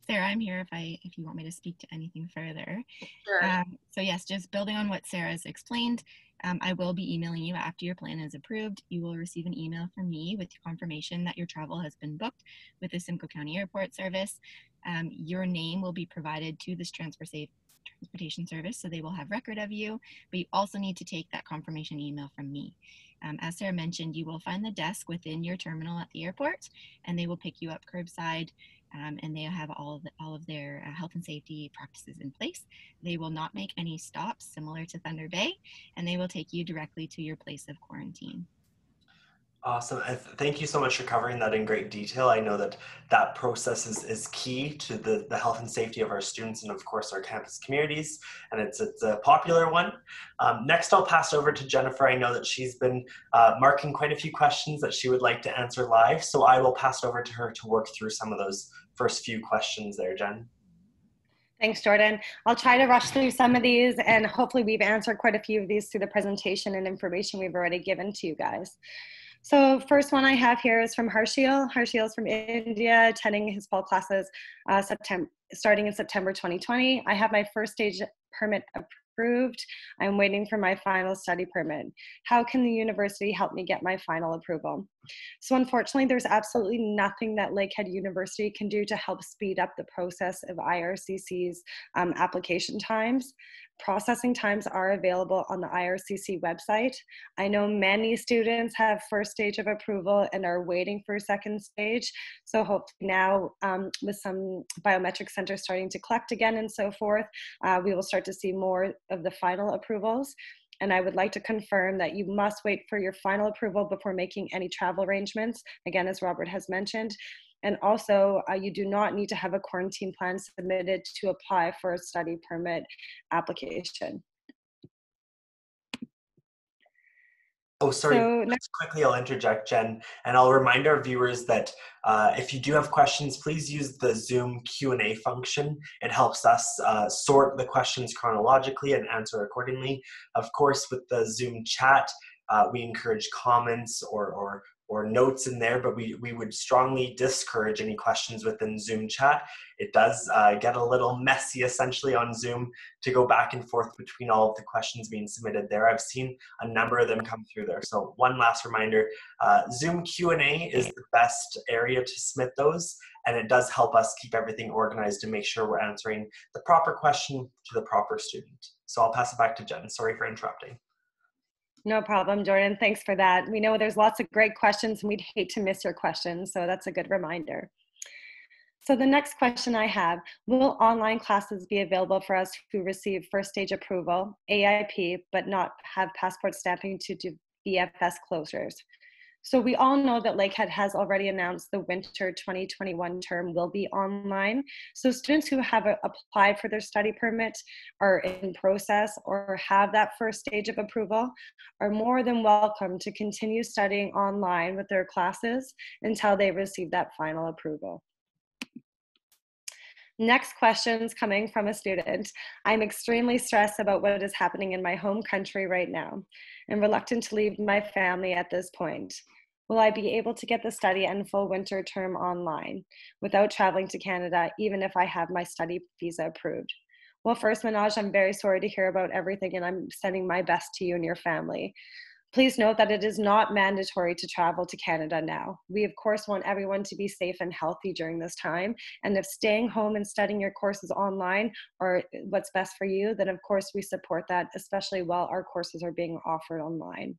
E: Sarah, I'm here if you want me to speak to anything further.
D: Sure.
E: So yes, just building on what Sarah's explained, I will be emailing you after your plan is approved. You will receive an email from me with confirmation that your travel has been booked with the Simcoe County Airport Service. Your name will be provided to this transportation service, so they will have record of you, but you also need to take that confirmation email from me. As Sarah mentioned, you will find the desk within your terminal at the airport, and they will pick you up curbside. And they have all of their health and safety practices in place. They will not make any stops similar to Thunder Bay, and they will take you directly to your place of quarantine.
A: Awesome. Thank you so much for covering that in great detail. I know that process is key to the health and safety of our students and, of course, our campus communities, and it's a popular one. Next, I'll pass over to Jennifer. I know that she's been marking quite a few questions that she would like to answer live, so I will pass it over to her to work through some of those first few questions there, Jen.
C: Thanks, Jordan. I'll try to rush through some of these, and hopefully we've answered quite a few of these through the presentation and information we've already given to you guys. So first one I have here is from Harshil. Harshil is from India, attending his fall classes starting in September 2020. I have my first stage permit approved. I'm waiting for my final study permit. How can the university help me get my final approval? So unfortunately, there's absolutely nothing that Lakehead University can do to help speed up the process of IRCC's application times. Processing times are available on the IRCC website. I know many students have first stage of approval and are waiting for second stage. So hopefully now with some biometric centers starting to collect again and so forth, we will start to see more of the final approvals. And I would like to confirm that you must wait for your final approval before making any travel arrangements, again, as Robert has mentioned. And also, you do not need to have a quarantine plan submitted to apply for a study permit application.
A: Oh, sorry,
C: So
A: just quickly I'll interject, Jen, and I'll remind our viewers that if you do have questions, please use the Zoom Q&A function. It helps us sort the questions chronologically and answer accordingly. Of course, with the Zoom chat, we encourage comments or notes in there, but we would strongly discourage any questions within Zoom chat. It does get a little messy essentially on Zoom to go back and forth between all of the questions being submitted there. I've seen a number of them come through there. So one last reminder, Zoom Q&A is the best area to submit those, and it does help us keep everything organized and make sure we're answering the proper question to the proper student. So I'll pass it back to Jen. Sorry for interrupting.
C: no problem, Jordan. Thanks for that. We know there's lots of great questions and we'd hate to miss your questions, so that's a good reminder. So the next question I have, will online classes be available for us who receive first stage approval, AIP, but not have passport stamping to do BFS closures? So we all know that Lakehead has already announced the winter 2021 term will be online. So students who have applied for their study permit, are in process, or have that first stage of approval are more than welcome to continue studying online with their classes until they receive that final approval. Next question's coming from a student. I'm extremely stressed about what is happening in my home country right now and reluctant to leave my family at this point. Will I be able to get the study and full winter term online without traveling to Canada, even if I have my study visa approved? Well, first, Manoj, I'm very sorry to hear about everything, and I'm sending my best to you and your family. Please note that it is not mandatory to travel to Canada now. We, of course, want everyone to be safe and healthy during this time. And if staying home and studying your courses online are what's best for you, then of course we support that, especially while our courses are being offered online.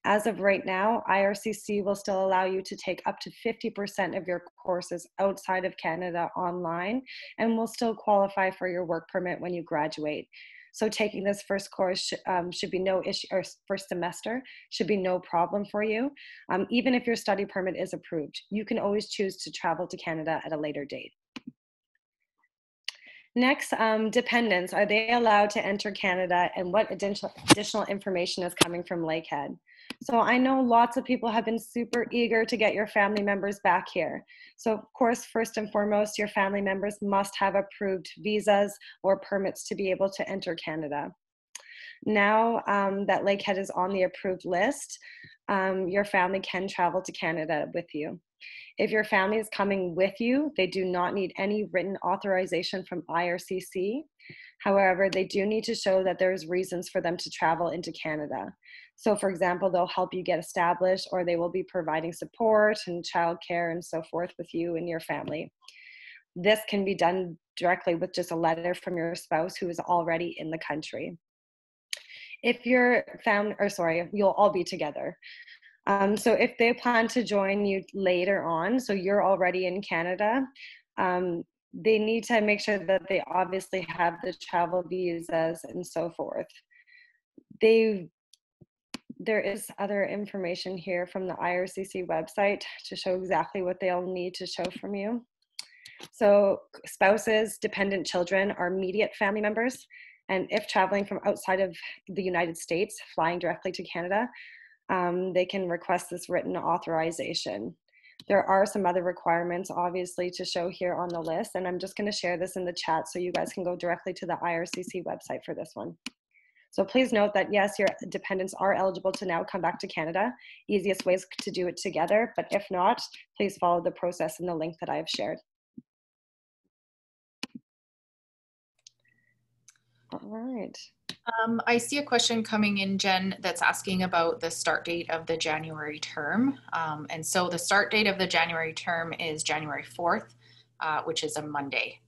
C: As of right now, IRCC will still allow you to take up to 50% of your courses outside of Canada online and will still qualify for your work permit when you graduate. So taking this first course should be no issue, or first semester should be no problem for you. Even if your study permit is approved, you can always choose to travel to Canada at a later date. Next, dependents, are they allowed to enter Canada, and what additional information is coming from Lakehead? So I know lots of people have been super eager to get your family members back here. So of course, first and foremost, your family members must have approved visas or permits to be able to enter Canada. Now that Lakehead is on the approved list, your family can travel to Canada with you. If your family is coming with you, they do not need any written authorization from IRCC. However, they do need to show that there's reasons for them to travel into Canada. So for example, they'll help you get established, or they will be providing support and childcare and so forth with you and your family. This can be done directly with just a letter from your spouse who is already in the country. If your family, or sorry, you'll all be together. So if they plan to join you later on, so you're already in Canada, they need to make sure that they obviously have the travel visas and so forth. There is other information here from the IRCC website to show exactly what they'll need to show from you. So spouses, dependent children are immediate family members. And if traveling from outside of the United States, flying directly to Canada, they can request this written authorization. There are some other requirements, obviously, to show here on the list, and I'm just going to share this in the chat so you guys can go directly to the IRCC website for this one. So please note that yes, your dependents are eligible to now come back to Canada. Easiest ways to do it together, but if not, please follow the process in the link that I have shared. All right.
D: I see a question coming in, Jen, that's asking about the start date of the January term. And so the start date of the January term is January 4th, which is a Monday.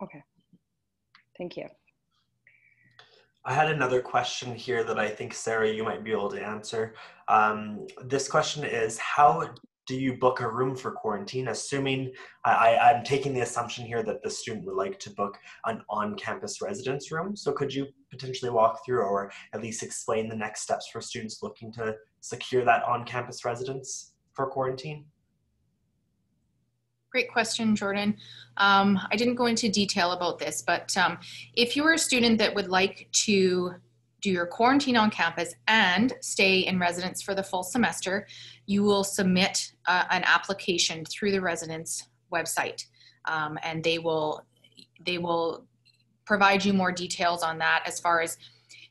C: Okay, thank you.
A: I had another question here that I think, Sarah, you might be able to answer. This question is, how do you book a room for quarantine? Assuming, I'm taking the assumption here that the student would like to book an on-campus residence room. So could you potentially walk through, or at least explain the next steps for students looking to secure that on-campus residence for quarantine?
D: Great question, Jordan. I didn't go into detail about this, but if you are a student that would like to do your quarantine on campus and stay in residence for the full semester, you will submit an application through the residence website, and they will provide you more details on that, as far as,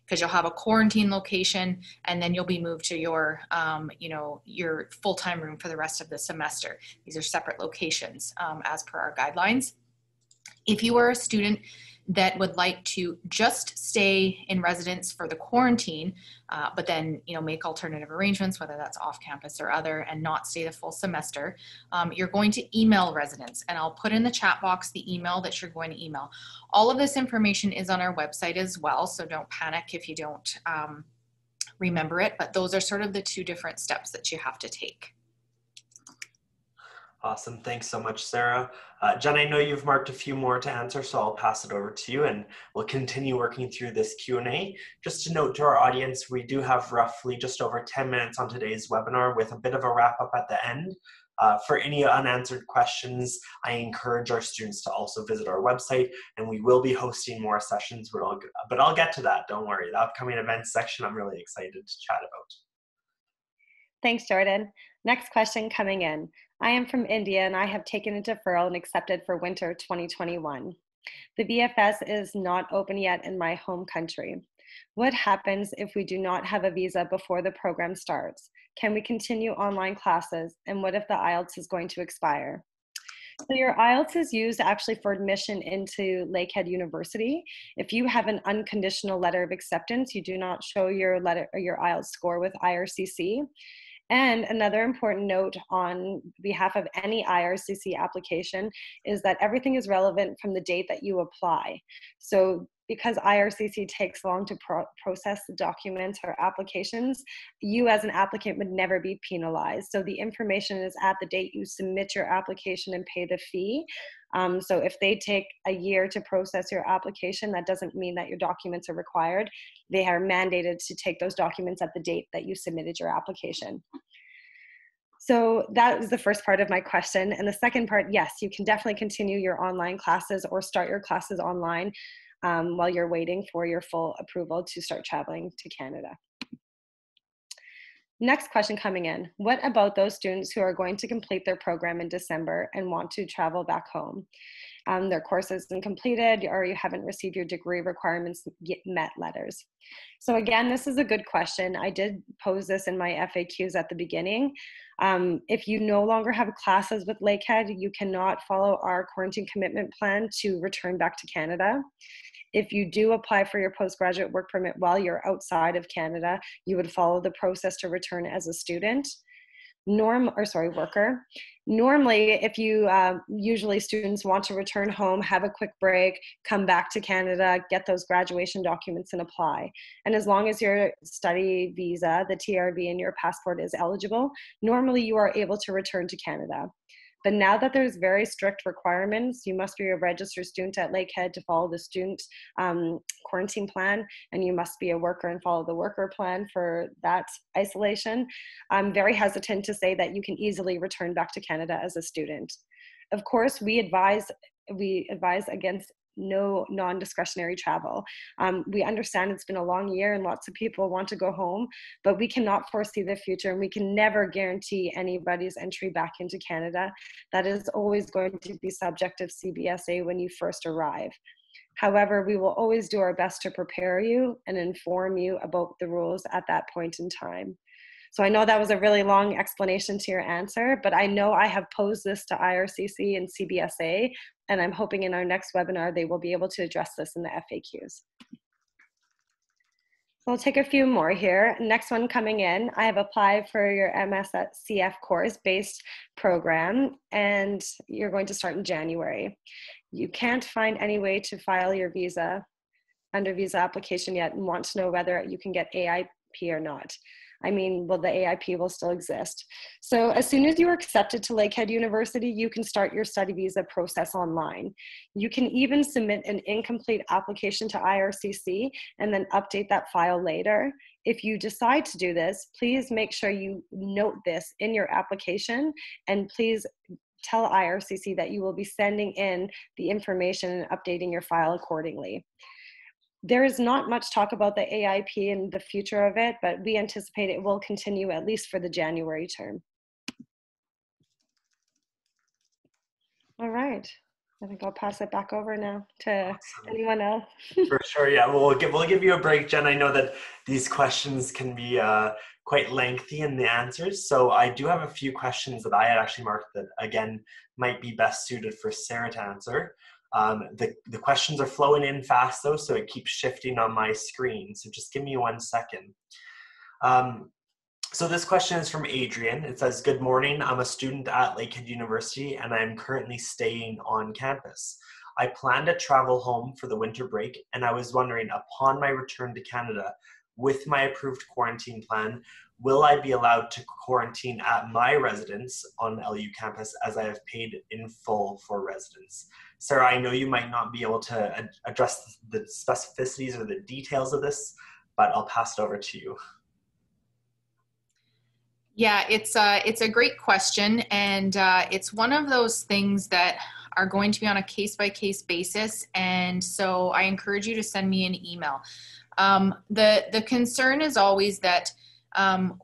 D: because you'll have a quarantine location and then you'll be moved to your, your full-time room for the rest of the semester. These are separate locations as per our guidelines. If you are a student that would like to just stay in residence for the quarantine, but then make alternative arrangements, whether that's off campus or other, and not stay the full semester, you're going to email residence, and I'll put in the chat box the email that you're going to email. All of this information is on our website as well, so don't panic if you don't remember it, but those are sort of the two different steps that you have to take.
A: Awesome. Thanks so much, Sarah. Jen, I know you've marked a few more to answer, so I'll pass it over to you and we'll continue working through this Q&A. Just to note to our audience, we do have roughly just over 10 minutes on today's webinar with a bit of a wrap up at the end. For any unanswered questions, I encourage our students to also visit our website, and we will be hosting more sessions, but I'll get to that, don't worry. The upcoming events section, I'm really excited to chat about.
C: Thanks, Jordan. Next question coming in. I am from India and I have taken a deferral and accepted for winter 2021. The VFS is not open yet in my home country. What happens if we do not have a visa before the program starts? Can we continue online classes? And what if the IELTS is going to expire? So your IELTS is used actually for admission into Lakehead University. If you have an unconditional letter of acceptance, you do not show your IELTS score with IRCC. And another important note on behalf of any IRCC application is that everything is relevant from the date that you apply. So because IRCC takes long to process the documents or applications, you as an applicant would never be penalized. So the information is at the date you submit your application and pay the fee. So if they take a year to process your application, that doesn't mean that your documents are required. They are mandated to take those documents at the date that you submitted your application. So that was the first part of my question. And the second part, yes, you can definitely continue your online classes or start your classes online while you're waiting for your full approval to start traveling to Canada. Next question coming in. What about those students who are going to complete their program in December and want to travel back home? Their course isn't completed or you haven't received your degree requirements met letters. So again, this is a good question. I did pose this in my FAQs at the beginning. If you no longer have classes with Lakehead, you cannot follow our quarantine commitment plan to return back to Canada. If you do apply for your postgraduate work permit while you're outside of Canada, you would follow the process to return as a student. Worker. Normally, if you, usually students want to return home, have a quick break, come back to Canada, get those graduation documents and apply. And as long as your study visa, the TRV in your passport is eligible, normally you are able to return to Canada. But now that there's very strict requirements, you must be a registered student at Lakehead to follow the student quarantine plan, and you must be a worker and follow the worker plan for that isolation. I'm very hesitant to say that you can easily return back to Canada as a student. Of course, we advise against no non-discretionary travel. We understand it's been a long year and lots of people want to go home, but we cannot foresee the future and we can never guarantee anybody's entry back into Canada. That is always going to be subject of CBSA when you first arrive. However, we will always do our best to prepare you and inform you about the rules at that point in time. So I know that was a really long explanation to your answer, but I know I have posed this to IRCC and CBSA, and I'm hoping in our next webinar they will be able to address this in the FAQs. So I'll take a few more here. Next one coming in, I have applied for your MSCF course-based program, and you're going to start in January. You can't find any way to file your visa under visa application yet and want to know whether you can get AIP or not. I mean, well, the AIP will still exist. So as soon as you are accepted to Lakehead University, you can start your study visa process online. You can even submit an incomplete application to IRCC and then update that file later. If you decide to do this, please make sure you note this in your application, and please tell IRCC that you will be sending in the information and updating your file accordingly. There is not much talk about the AIP and the future of it, but we anticipate it will continue at least for the January term. All right, I think I'll pass it back over now to anyone else.
A: For sure, yeah, we'll give you a break, Jen. I know that these questions can be quite lengthy in the answers, so I do have a few questions that I had actually marked that, again, might be best suited for Sarah to answer. The questions are flowing in fast though, so it keeps shifting on my screen. So just give me 1 second. So this question is from Adrian. It says, "Good morning. I'm a student at Lakehead University and I'm currently staying on campus. I plan to travel home for the winter break and I was wondering, upon my return to Canada, with my approved quarantine plan, will I be allowed to quarantine at my residence on LU campus as I have paid in full for residence? Sarah, I know you might not be able to address the specificities or the details of this, but I'll pass it over to you.
D: Yeah, it's a great question, and it's one of those things that are going to be on a case-by-case basis, and so I encourage you to send me an email. The concern is always that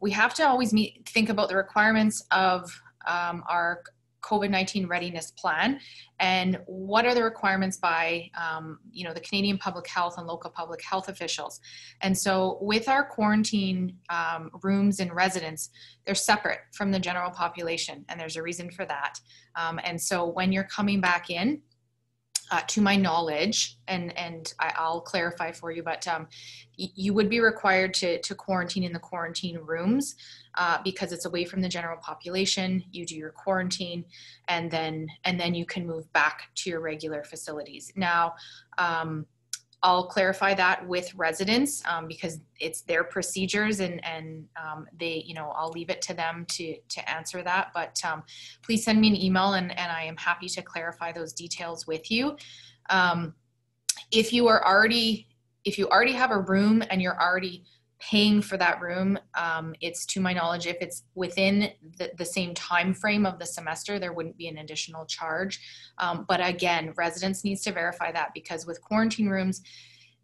D: we have to always think about the requirements of our COVID-19 readiness plan, and what are the requirements by the Canadian public health and local public health officials. And so with our quarantine rooms and residents, they're separate from the general population, and there's a reason for that. And so when you're coming back in, to my knowledge, and I'll clarify for you, but you would be required to quarantine in the quarantine rooms because it's away from the general population. You do your quarantine, and then you can move back to your regular facilities. Now, I'll clarify that with residents because it's their procedures, and they, I'll leave it to them to answer that. But please send me an email, and I am happy to clarify those details with you. If you already have a room and you're already paying for that room, it's, to my knowledge, if it's within the same time frame of the semester, there wouldn't be an additional charge. But again, residents needs to verify that, because with quarantine rooms,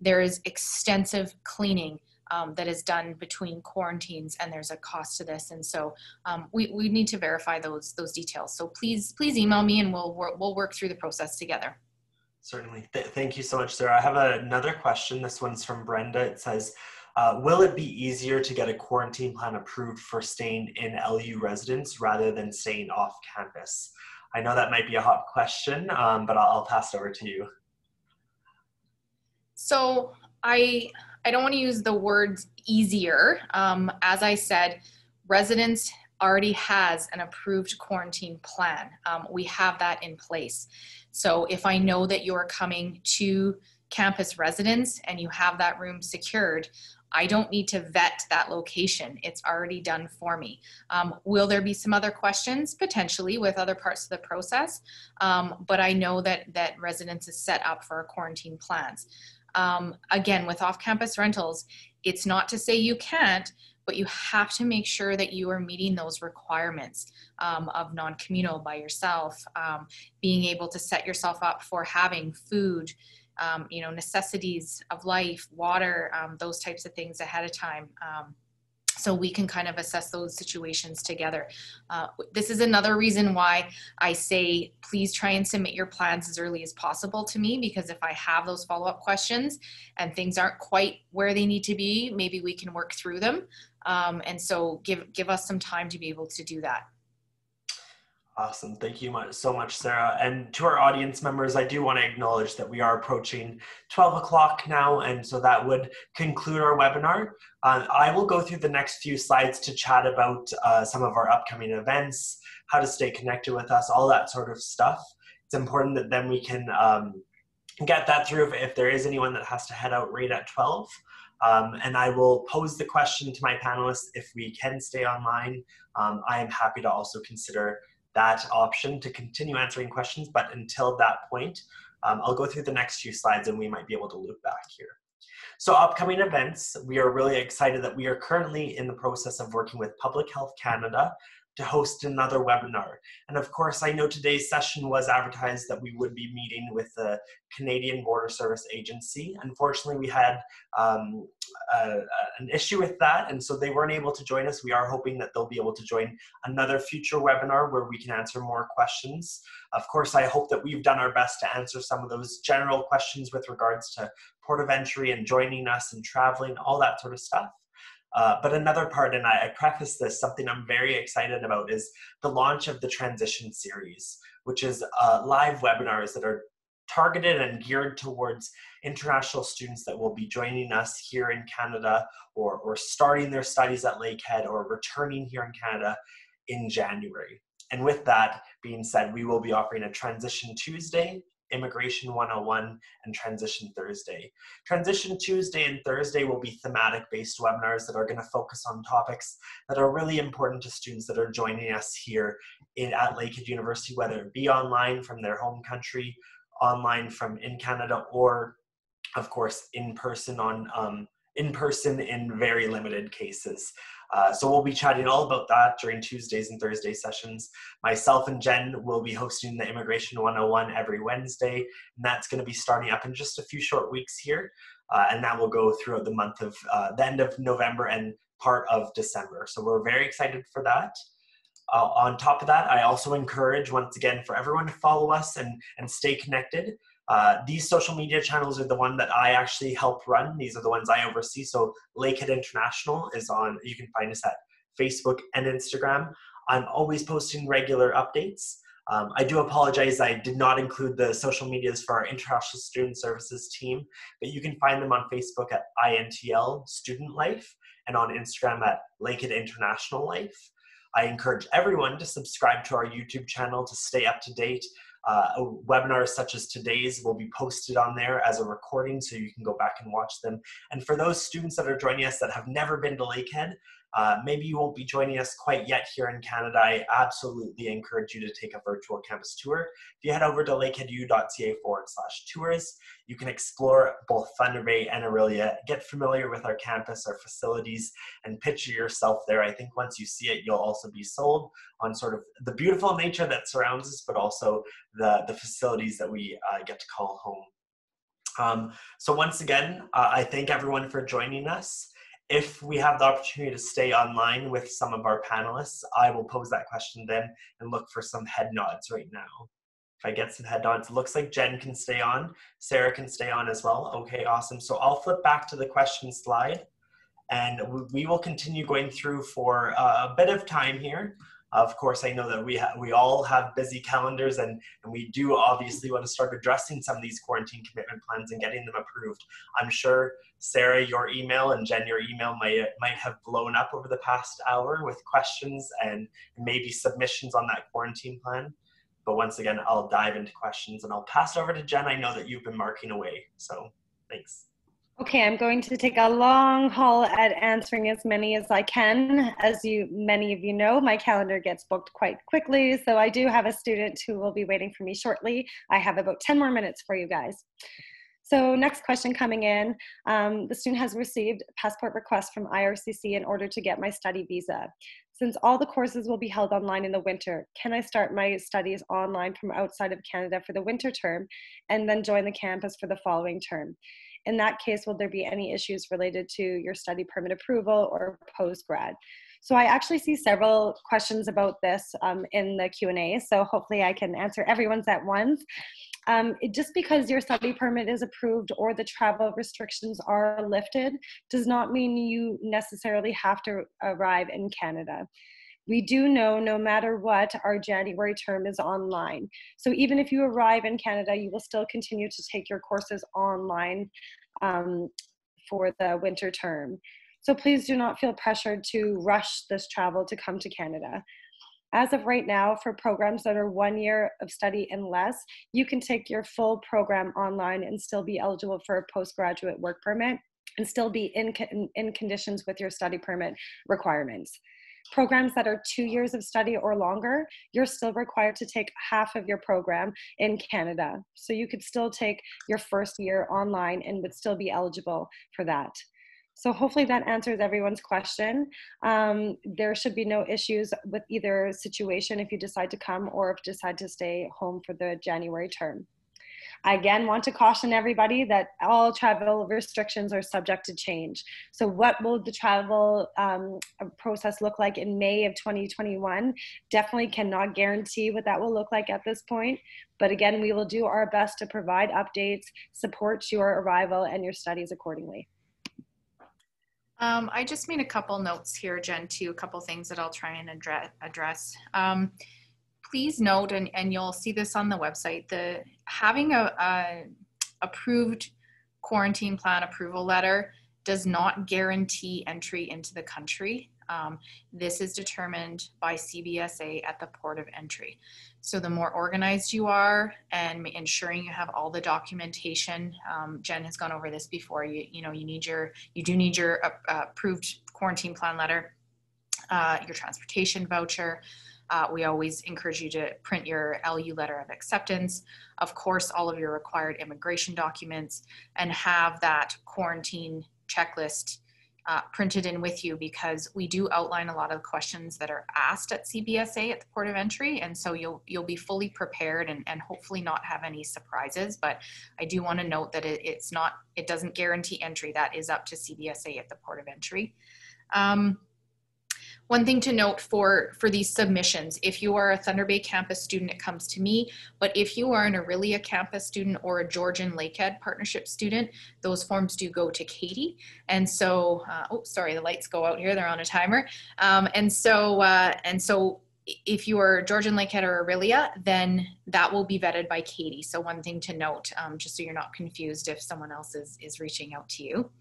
D: there is extensive cleaning that is done between quarantines, and there's a cost to this. And so we need to verify those details. So please email me, and we'll work through the process together.
A: Certainly. Thank you so much, Sarah. I have another question. This one's from Brenda. It says, will it be easier to get a quarantine plan approved for staying in LU residence rather than staying off campus? I know that might be a hot question, but I'll pass it over to you.
D: So I don't want to use the words easier. As I said, residence already has an approved quarantine plan. We have that in place. So if I know that you're coming to campus residence and you have that room secured, I don't need to vet that location. It's already done for me. Will there be some other questions? Potentially, with other parts of the process, but I know that residence is set up for our quarantine plans. Again, with off-campus rentals, it's not to say you can't, but you have to make sure that you are meeting those requirements of non-communal by yourself, being able to set yourself up for having food, necessities of life, water, those types of things ahead of time. So we can kind of assess those situations together. This is another reason why I say, please try and submit your plans as early as possible to me, because if I have those follow-up questions and things aren't quite where they need to be, maybe we can work through them. And so give us some time to be able to do that.
A: Awesome. Thank you so much, Sarah. And to our audience members, I do want to acknowledge that we are approaching 12 o'clock now, and so that would conclude our webinar. I will go through the next few slides to chat about some of our upcoming events, how to stay connected with us, all that sort of stuff. It's important that then we can get that through if there is anyone that has to head out right at 12. And I will pose the question to my panelists if we can stay online. I am happy to also consider that option to continue answering questions, but until that point, I'll go through the next few slides and we might be able to loop back here. So upcoming events, we are really excited that we are currently in the process of working with Public Health Canada to host another webinar. And of course, I know today's session was advertised that we would be meeting with the Canadian Border Service Agency. Unfortunately, we had an issue with that, and so they weren't able to join us. We are hoping that they'll be able to join another future webinar where we can answer more questions. Of course, I hope that we've done our best to answer some of those general questions with regards to port of entry and joining us and traveling, all that sort of stuff. But another part, and I preface this, something I'm very excited about is the launch of the Transition Series, which is live webinars that are targeted and geared towards international students that will be joining us here in Canada or starting their studies at Lakehead or returning here in Canada in January. And with that being said, we will be offering a Transition Tuesday Immigration 101, and Transition Thursday. Transition Tuesday and Thursday will be thematic-based webinars that are going to focus on topics that are really important to students that are joining us here at Lakehead University, whether it be online from their home country, online from in Canada, or of course in person in very limited cases. So we'll be chatting all about that during Tuesdays and Thursday sessions. Myself and Jen will be hosting the Immigration 101 every Wednesday, and that's going to be starting up in just a few short weeks here, and that will go throughout the month of the end of November and part of December. So we're very excited for that. On top of that, I also encourage, once again, for everyone to follow us and stay connected. These social media channels are the one that I actually help run. These are the ones I oversee. So Lakehead International is on, you can find us at Facebook and Instagram. I'm always posting regular updates. I do apologize, I did not include the social medias for our International Student Services team, but you can find them on Facebook at INTL Student Life and on Instagram at Lakehead International Life. I encourage everyone to subscribe to our YouTube channel to stay up to date. Webinars such as today's will be posted on there as a recording, so you can go back and watch them. And for those students that are joining us that have never been to Lakehead, maybe you won't be joining us quite yet here in Canada, I absolutely encourage you to take a virtual campus tour. If you head over to lakeheadu.ca/tours, you can explore both Thunder Bay and Orillia, get familiar with our campus, our facilities, and picture yourself there. I think once you see it, you'll also be sold on sort of the beautiful nature that surrounds us, but also the facilities that we get to call home. So once again, I thank everyone for joining us. If we have the opportunity to stay online with some of our panelists, I will pose that question then and look for some head nods right now. If I get some head nods, it looks like Jen can stay on. Sarah can stay on as well. Okay, awesome. So I'll flip back to the question slide, and we will continue going through for a bit of time here. Of course, I know that we all have busy calendars, and we do obviously want to start addressing some of these quarantine commitment plans and getting them approved. I'm sure, Sarah, your email, and Jen, your email might have blown up over the past hour with questions and maybe submissions on that quarantine plan. But once again, I'll dive into questions, and I'll pass it over to Jen. I know that you've been marking away, so thanks.
C: Okay, I'm going to take a long haul at answering as many as I can. As many of you know, my calendar gets booked quite quickly, so I do have a student who will be waiting for me shortly. I have about 10 more minutes for you guys. So next question coming in, the student has received a passport request from IRCC in order to get my study visa. Since all the courses will be held online in the winter, can I start my studies online from outside of Canada for the winter term and then join the campus for the following term? In that case, will there be any issues related to your study permit approval or post-grad? So I actually see several questions about this in the Q&A, so hopefully I can answer everyone's at once. Just because your study permit is approved or the travel restrictions are lifted does not mean you necessarily have to arrive in Canada. We do know no matter what, our January term is online. So even if you arrive in Canada, you will still continue to take your courses online for the winter term. So please do not feel pressured to rush this travel to come to Canada. As of right now, for programs that are 1 year of study and less, you can take your full program online and still be eligible for a postgraduate work permit and still be in conditions with your study permit requirements. Programs that are 2 years of study or longer, you're still required to take half of your program in Canada. So you could still take your first year online and would still be eligible for that. So hopefully that answers everyone's question. There should be no issues with either situation if you decide to come or if you decide to stay home for the January term. I again want to caution everybody that all travel restrictions are subject to change. So what will the travel process look like in May of 2021? Definitely cannot guarantee what that will look like at this point. But again, we will do our best to provide updates, support your arrival and your studies accordingly.
D: I just made a couple notes here, Jen, too, a couple things that I'll try and address. Please note, and you'll see this on the website, having a approved quarantine plan approval letter does not guarantee entry into the country. This is determined by CBSA at the port of entry. So the more organized you are and ensuring you have all the documentation, Jen has gone over this before, you do need your approved quarantine plan letter, your transportation voucher. We always encourage you to print your LU letter of acceptance, of course, all of your required immigration documents, and have that quarantine checklist printed in with you, because we do outline a lot of questions that are asked at CBSA at the port of entry, and so you'll be fully prepared and hopefully not have any surprises. But I do want to note that it doesn't guarantee entry. That is up to CBSA at the port of entry. One thing to note for these submissions, if you are a Thunder Bay campus student, it comes to me, but if you are an Aurelia campus student or a Georgian Lakehead partnership student, those forms do go to Katie. And so, oh, sorry, the lights go out here, they're on a timer. And so if you are Georgian Lakehead or Aurelia, then that will be vetted by Katie. So one thing to note, just so you're not confused if someone else is reaching out to you.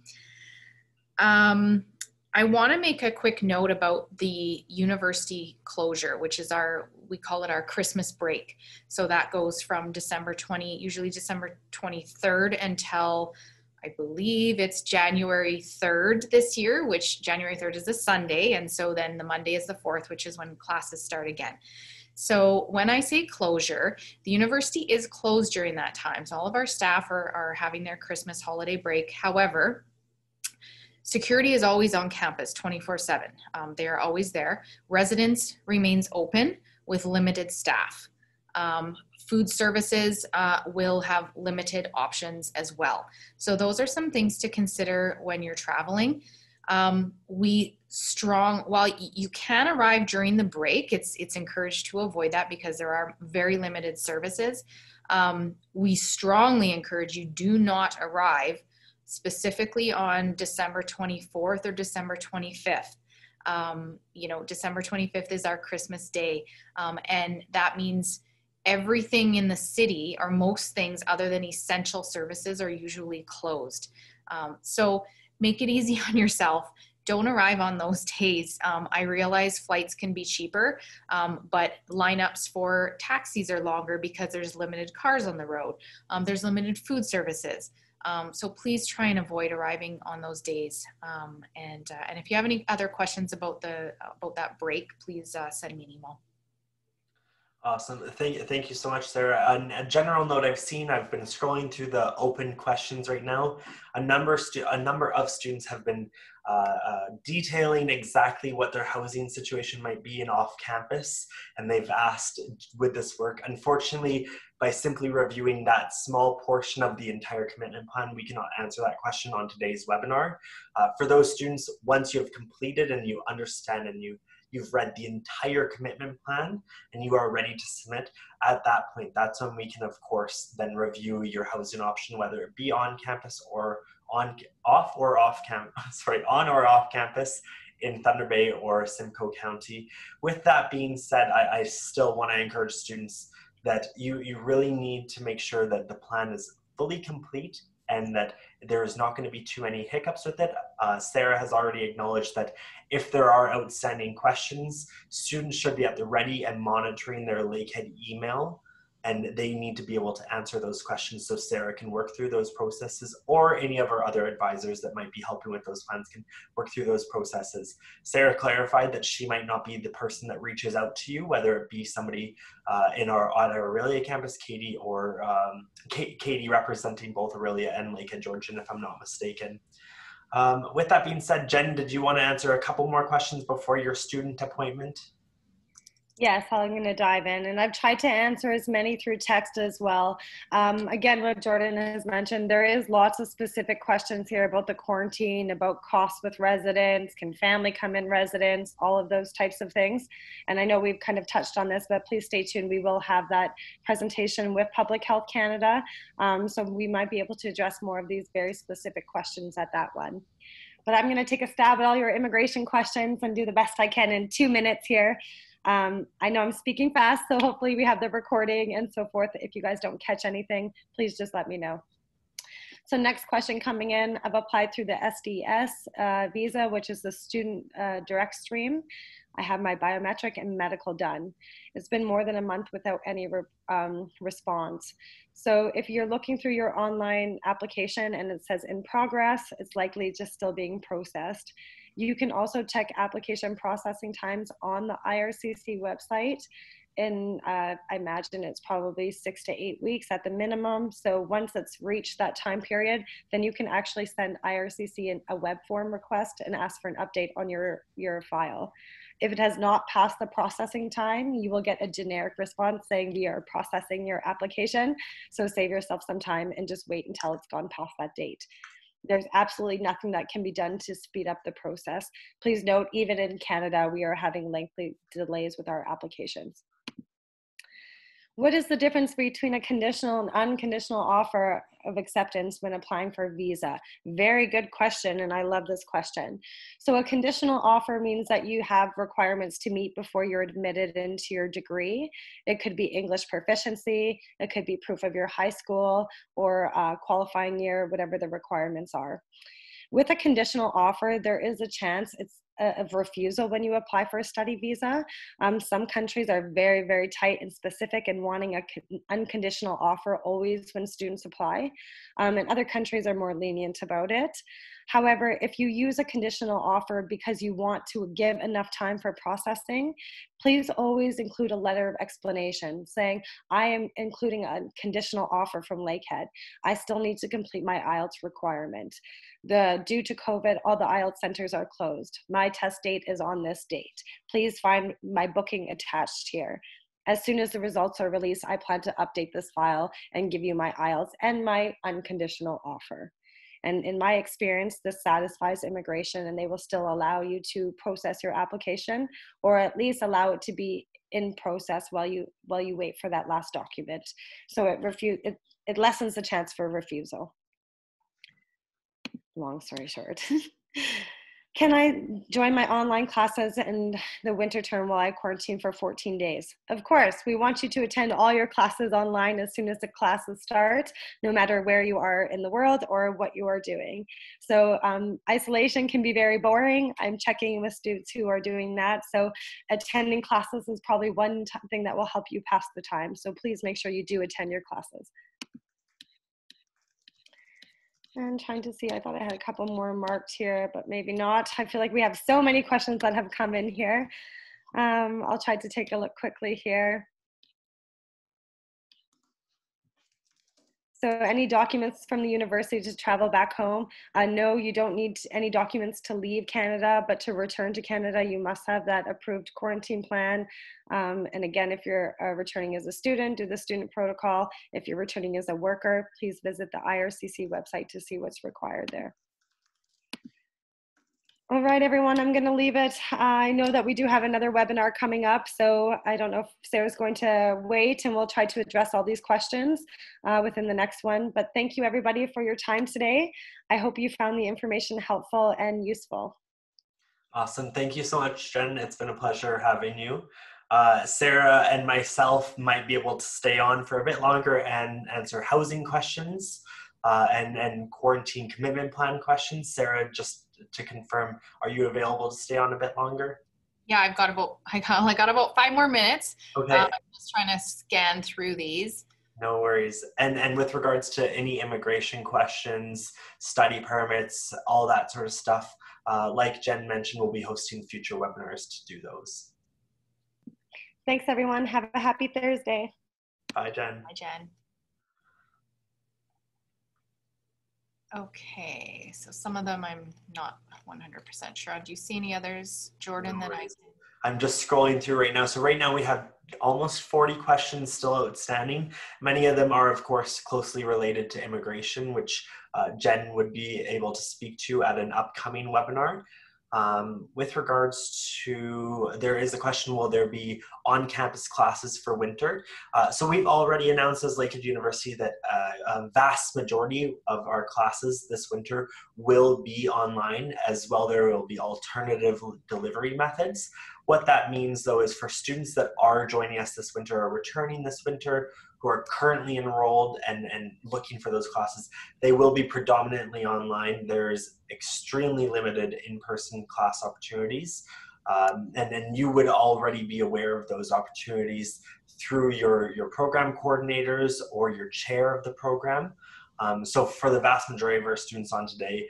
D: I want to make a quick note about the university closure, which is we call it our Christmas break. So that goes from usually December 23rd until I believe it's January 3rd this year, which January 3rd is a Sunday. And so then the Monday is the 4th, which is when classes start again. So when I say closure, the university is closed during that time. So all of our staff are having their Christmas holiday break. However, security is always on campus 24/7. They are always there. Residence remains open with limited staff. Food services will have limited options as well. So those are some things to consider when you're traveling. While you can arrive during the break, it's encouraged to avoid that because there are very limited services. We strongly encourage you do not arrive specifically on December 24th or December 25th. December 25th is our Christmas day. And that means everything in the city, or most things other than essential services, are usually closed. So make it easy on yourself. Don't arrive on those days. I realize flights can be cheaper, but lineups for taxis are longer because there's limited cars on the road. There's limited food services. So please try and avoid arriving on those days. And if you have any other questions about that break, please send me an email.
A: Awesome. Thank you so much, Sarah. A general note I've been scrolling through the open questions right now. A number of students have been detailing exactly what their housing situation might be in off campus, and they've asked, would this work? Unfortunately, by simply reviewing that small portion of the entire commitment plan, we cannot answer that question on today's webinar. For those students, once you have completed and you understand and you've read the entire commitment plan and you are ready to submit, at that point, that's when we can, of course, then review your housing option, whether it be on campus or on or off campus in Thunder Bay or Simcoe County. With that being said, I still want to encourage students that you really need to make sure that the plan is fully complete and that there's not going to be too many hiccups with it. Sarah has already acknowledged that if there are outstanding questions, students should be at the ready and monitoring their Lakehead email, and they need to be able to answer those questions so Sarah can work through those processes, or any of our other advisors that might be helping with those plans can work through those processes. Sarah clarified that she might not be the person that reaches out to you, whether it be somebody on our Aurelia campus, Katie, or Katie representing both Aurelia and Lakehead Georgian, if I'm not mistaken. With that being said, Jen, did you want to answer a couple more questions before your student appointment?
C: Yes, I'm going to dive in, and I've tried to answer as many through text as well. Again, what Jordan has mentioned, there is lots of specific questions here about the quarantine, about costs with residents, can family come in residence, all of those types of things. And I know we've kind of touched on this, but please stay tuned. We will have that presentation with Public Health Canada. So we might be able to address more of these very specific questions at that one. But I'm going to take a stab at all your immigration questions and do the best I can in 2 minutes here. I know I'm speaking fast, so hopefully we have the recording and so forth. If you guys don't catch anything, please just let me know. So next question coming in, I've applied through the SDS visa, which is the student direct stream. I have my biometric and medical done. It's been more than a month without any response. So if you're looking through your online application and it says in progress, it's likely just still being processed. You can also check application processing times on the IRCC website. And I imagine it's probably 6 to 8 weeks at the minimum. So once it's reached that time period, then you can actually send IRCC a web form request and ask for an update on your file. If it has not passed the processing time, you will get a generic response saying we are processing your application. So save yourself some time and just wait until it's gone past that date. There's absolutely nothing that can be done to speed up the process. Please note, even in Canada, we are having lengthy delays with our applications. What is the difference between a conditional and unconditional offer of acceptance when applying for a visa? Very good question, and I love this question. So a conditional offer means that you have requirements to meet before you're admitted into your degree. It could be English proficiency, it could be proof of your high school, or qualifying year, whatever the requirements are. With a conditional offer, there is a chance of refusal when you apply for a study visa. Some countries are very, very tight and specific in wanting an unconditional offer always when students apply, and other countries are more lenient about it. However, if you use a conditional offer because you want to give enough time for processing, please always include a letter of explanation saying, I am including a conditional offer from Lakehead. I still need to complete my IELTS requirement. Due to COVID, all the IELTS centers are closed. My test date is on this date. Please find my booking attached here. As soon as the results are released, I plan to update this file and give you my IELTS and my unconditional offer. And in my experience, this satisfies immigration, and they will still allow you to process your application, or at least allow it to be in process while you wait for that last document. So it lessens the chance for refusal. Long story short. Can I join my online classes in the winter term while I quarantine for 14 days? Of course, we want you to attend all your classes online as soon as the classes start, no matter where you are in the world or what you are doing. So isolation can be very boring. I'm checking with students who are doing that. So attending classes is probably one thing that will help you pass the time. So please make sure you do attend your classes. I'm trying to see, I thought I had a couple more marked here, but maybe not. I feel like we have so many questions that have come in here. I'll try to take a look quickly here. So any documents from the university to travel back home? No, you don't need any documents to leave Canada, but to return to Canada, you must have that approved quarantine plan. And again, if you're returning as a student, do the student protocol. If you're returning as a worker, please visit the IRCC website to see what's required there. All right, everyone, I'm going to leave it. I know that we do have another webinar coming up, so I don't know if Sarah's going to wait, and we'll try to address all these questions within the next one. But thank you, everybody, for your time today. I hope you found the information helpful and useful.
A: Awesome. Thank you so much, Jen. It's been a pleasure having you. Sarah and myself might be able to stay on for a bit longer and answer housing questions and quarantine commitment plan questions. Sarah, just to confirm, are you available to stay on a bit longer?
D: Yeah, I only got about 5 more minutes.
A: Okay.
D: I'm just trying to scan through these.
A: No worries. And with regards to any immigration questions, study permits, all that sort of stuff, like Jen mentioned, we'll be hosting future webinars to do those.
C: Thanks, everyone. Have a happy Thursday.
A: Bye, Jen.
D: Bye, Jen. Okay, so some of them I'm not 100% sure. Do you see any others, Jordan,
A: No
D: that
A: worries. I'm just scrolling through right now. So right now we have almost 40 questions still outstanding. Many of them are, of course, closely related to immigration, which Jen would be able to speak to at an upcoming webinar. With regards to, there is a question, will there be on-campus classes for winter? So we've already announced as Lakehead University that a vast majority of our classes this winter will be online. As well, there will be alternative delivery methods. What that means, though, is for students that are joining us this winter or returning this winter, who are currently enrolled and looking for those classes, they will be predominantly online. There's extremely limited in-person class opportunities. And then you would already be aware of those opportunities through your program coordinators or your chair of the program. So for the vast majority of our students on today,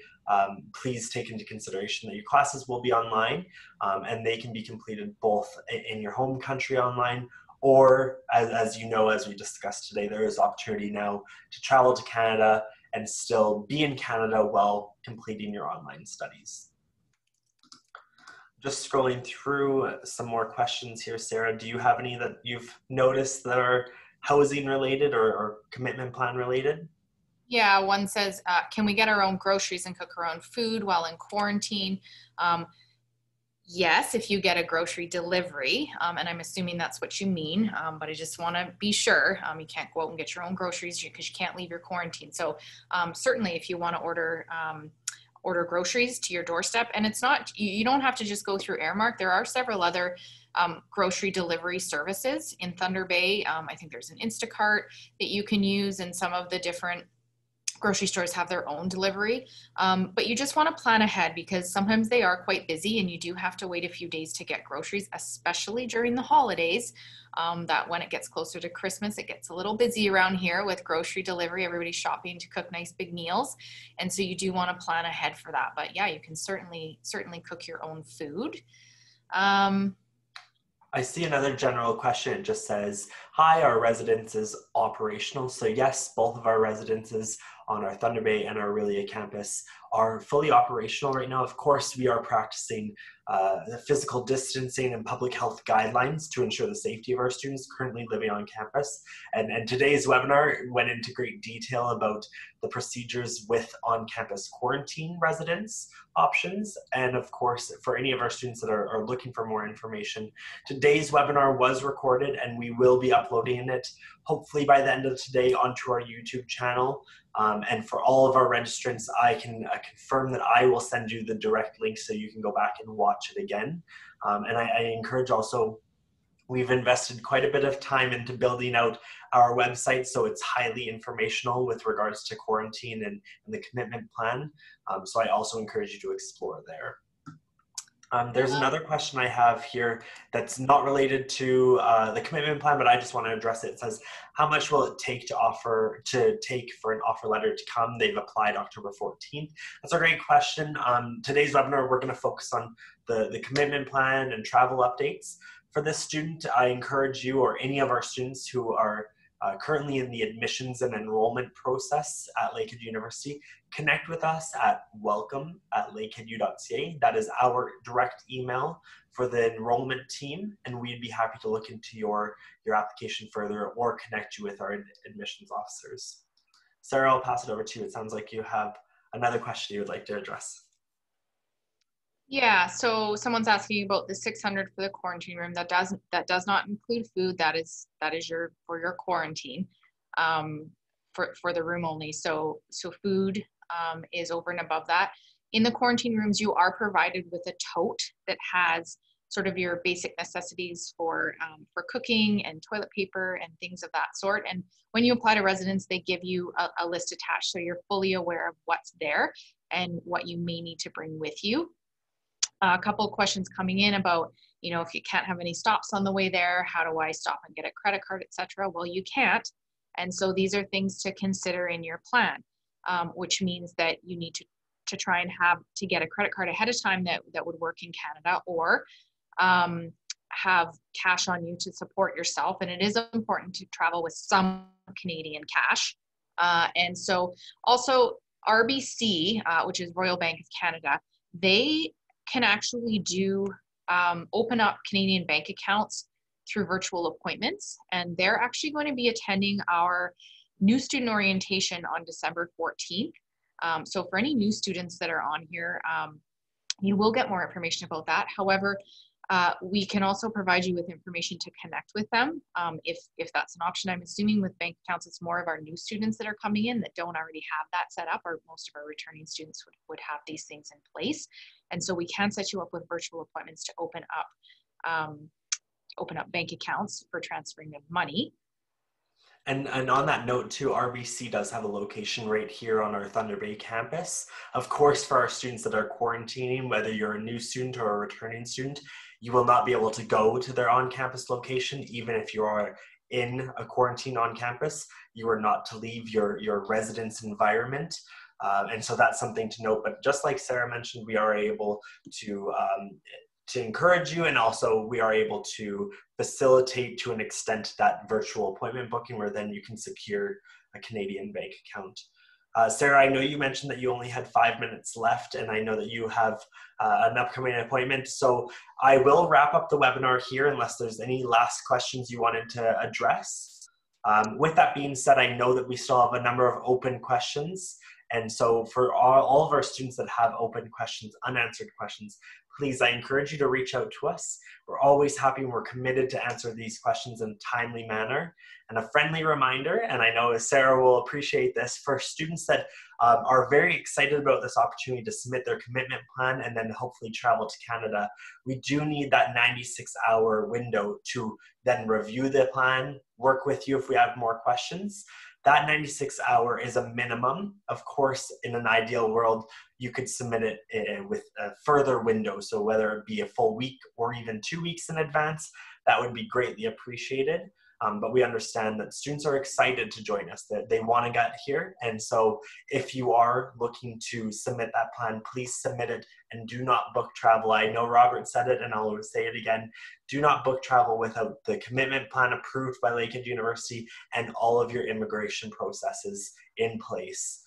A: please take into consideration that your classes will be online, and they can be completed both in your home country online, or as you know, as we discussed today, there is opportunity now to travel to Canada and still be in Canada while completing your online studies. Just scrolling through some more questions here, Sarah, do you have any that you've noticed that are housing related or commitment plan related?
D: Yeah, one says, can we get our own groceries and cook our own food while in quarantine? Yes, if you get a grocery delivery, and I'm assuming that's what you mean, but I just want to be sure. You can't go out and get your own groceries because you can't leave your quarantine. So certainly if you want to order groceries to your doorstep, and it's not, you don't have to just go through Airmark. There are several other grocery delivery services in Thunder Bay. I think there's an Instacart that you can use, and some of the different grocery stores have their own delivery, but you just want to plan ahead because sometimes they are quite busy and you do have to wait a few days to get groceries, especially during the holidays. That when it gets closer to Christmas, it gets a little busy around here with grocery delivery. Everybody's shopping to cook nice big meals, and so you do want to plan ahead for that. But yeah, you can certainly cook your own food.
A: I see another general question. It just says, hi, our residence is operational. So yes, both of our residences on our Thunder Bay and our Aurelia campus are fully operational right now. Of course, we are practicing the physical distancing and public health guidelines to ensure the safety of our students currently living on campus. And today's webinar went into great detail about the procedures with on-campus quarantine residence options. And of course, for any of our students that are looking for more information, today's webinar was recorded and we will be uploading it hopefully by the end of today onto our YouTube channel. And for all of our registrants, I can confirm that I will send you the direct link so you can go back and watch it again. And I encourage also, we've invested quite a bit of time into building out our website, so it's highly informational with regards to quarantine and the commitment plan. So I also encourage you to explore there. There's another question I have here that's not related to the commitment plan, but I just want to address it. It says, how much will it take for an offer letter to come? They've applied October 14th. That's a great question. Today's webinar, we're going to focus on the commitment plan and travel updates. For this student, I encourage you or any of our students who are currently in the admissions and enrollment process at Lakehead University, connect with us at welcome@lakeheadu.ca. That is our direct email for the enrollment team, and we'd be happy to look into your application further or connect you with our admissions officers. Sarah, I'll pass it over to you. It sounds like you have another question you would like to address.
D: Yeah, so someone's asking about the $600 for the quarantine room. That does not include food. That is for your quarantine, for the room only. So food is over and above that. In the quarantine rooms, you are provided with a tote that has sort of your basic necessities for cooking and toilet paper and things of that sort. And when you apply to residence, they give you a list attached, so you're fully aware of what's there and what you may need to bring with you. A couple of questions coming in about, if you can't have any stops on the way there, how do I stop and get a credit card, etc.? Well, you can't. And so these are things to consider in your plan, which means that you need to try and to get a credit card ahead of time that would work in Canada, or have cash on you to support yourself. And it is important to travel with some Canadian cash. And so also RBC, which is Royal Bank of Canada, they can actually open up Canadian bank accounts through virtual appointments. And they're actually going to be attending our new student orientation on December 14th. So for any new students that are on here, you will get more information about that. However, we can also provide you with information to connect with them if that's an option. I'm assuming with bank accounts, it's more of our new students that are coming in that don't already have that set up, or most of our returning students would have these things in place. And so we can set you up with virtual appointments to open up bank accounts for transferring of money.
A: And on that note too, RBC does have a location right here on our Thunder Bay campus. Of course, for our students that are quarantining, whether you're a new student or a returning student, you will not be able to go to their on-campus location, even if you are in a quarantine on campus. You are not to leave your residence environment. And so that's something to note. But just like Sarah mentioned, we are able to encourage you, and also we are able to facilitate to an extent that virtual appointment booking where then you can secure a Canadian bank account. Sarah, I know you mentioned that you only had 5 minutes left, and I know that you have an upcoming appointment. So I will wrap up the webinar here unless there's any last questions you wanted to address. With that being said, I know that we still have a number of open questions. And so for all of our students that have open questions, unanswered questions, please, I encourage you to reach out to us. We're always happy and we're committed to answer these questions in a timely manner. And a friendly reminder, and I know Sarah will appreciate this, for students that are very excited about this opportunity to submit their commitment plan and then hopefully travel to Canada, we do need that 96-hour window to then review the plan, work with you if we have more questions. That 96-hour is a minimum. Of course, in an ideal world, you could submit it with a further window. So whether it be a full week or even 2 weeks in advance, that would be greatly appreciated. But we understand that students are excited to join us, that they want to get here. And so if you are looking to submit that plan, please submit it and do not book travel. I know Robert said it and I'll say it again. Do not book travel without the commitment plan approved by Lakehead University and all of your immigration processes in place.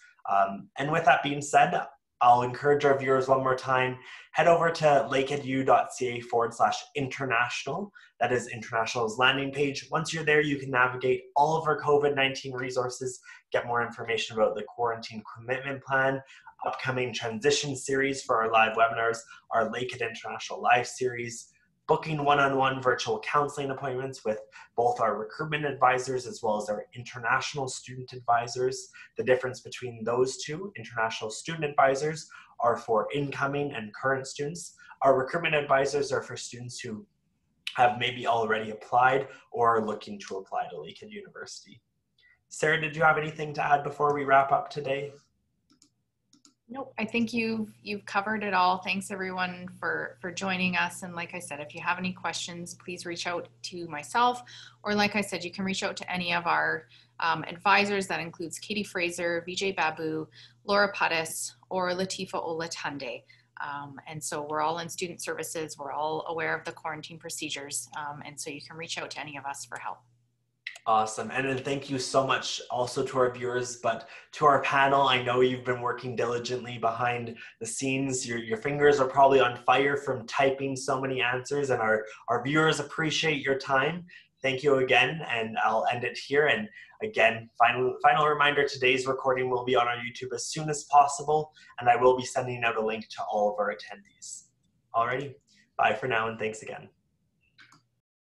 A: And with that being said, I'll encourage our viewers one more time, head over to lakeheadu.ca/international. That is International's landing page. Once you're there, you can navigate all of our COVID-19 resources, get more information about the quarantine commitment plan, upcoming transition series for our live webinars, our Lakehead International Live series, booking one-on-one virtual counseling appointments with both our recruitment advisors as well as our international student advisors. The difference between those two, international student advisors, are for incoming and current students. Our recruitment advisors are for students who have maybe already applied or are looking to apply to Lakehead University. Sarah, did you have anything to add before we wrap up today?
D: Nope, I think you've covered it all. Thanks everyone for joining us. And like I said, if you have any questions, please reach out to myself, or like I said, you can reach out to any of our advisors. That includes Katie Fraser, Vijay Babu, Laura Puttis, or Latifa Olatunde. And so we're all in student services. We're all aware of the quarantine procedures. And so you can reach out to any of us for help.
A: Awesome. And then thank you so much also to our viewers, but to our panel. I know you've been working diligently behind the scenes. Your fingers are probably on fire from typing so many answers, and our viewers appreciate your time. Thank you again, and I'll end it here. And again, final reminder, today's recording will be on our YouTube as soon as possible, and I will be sending out a link to all of our attendees. Alrighty, bye for now, and thanks again.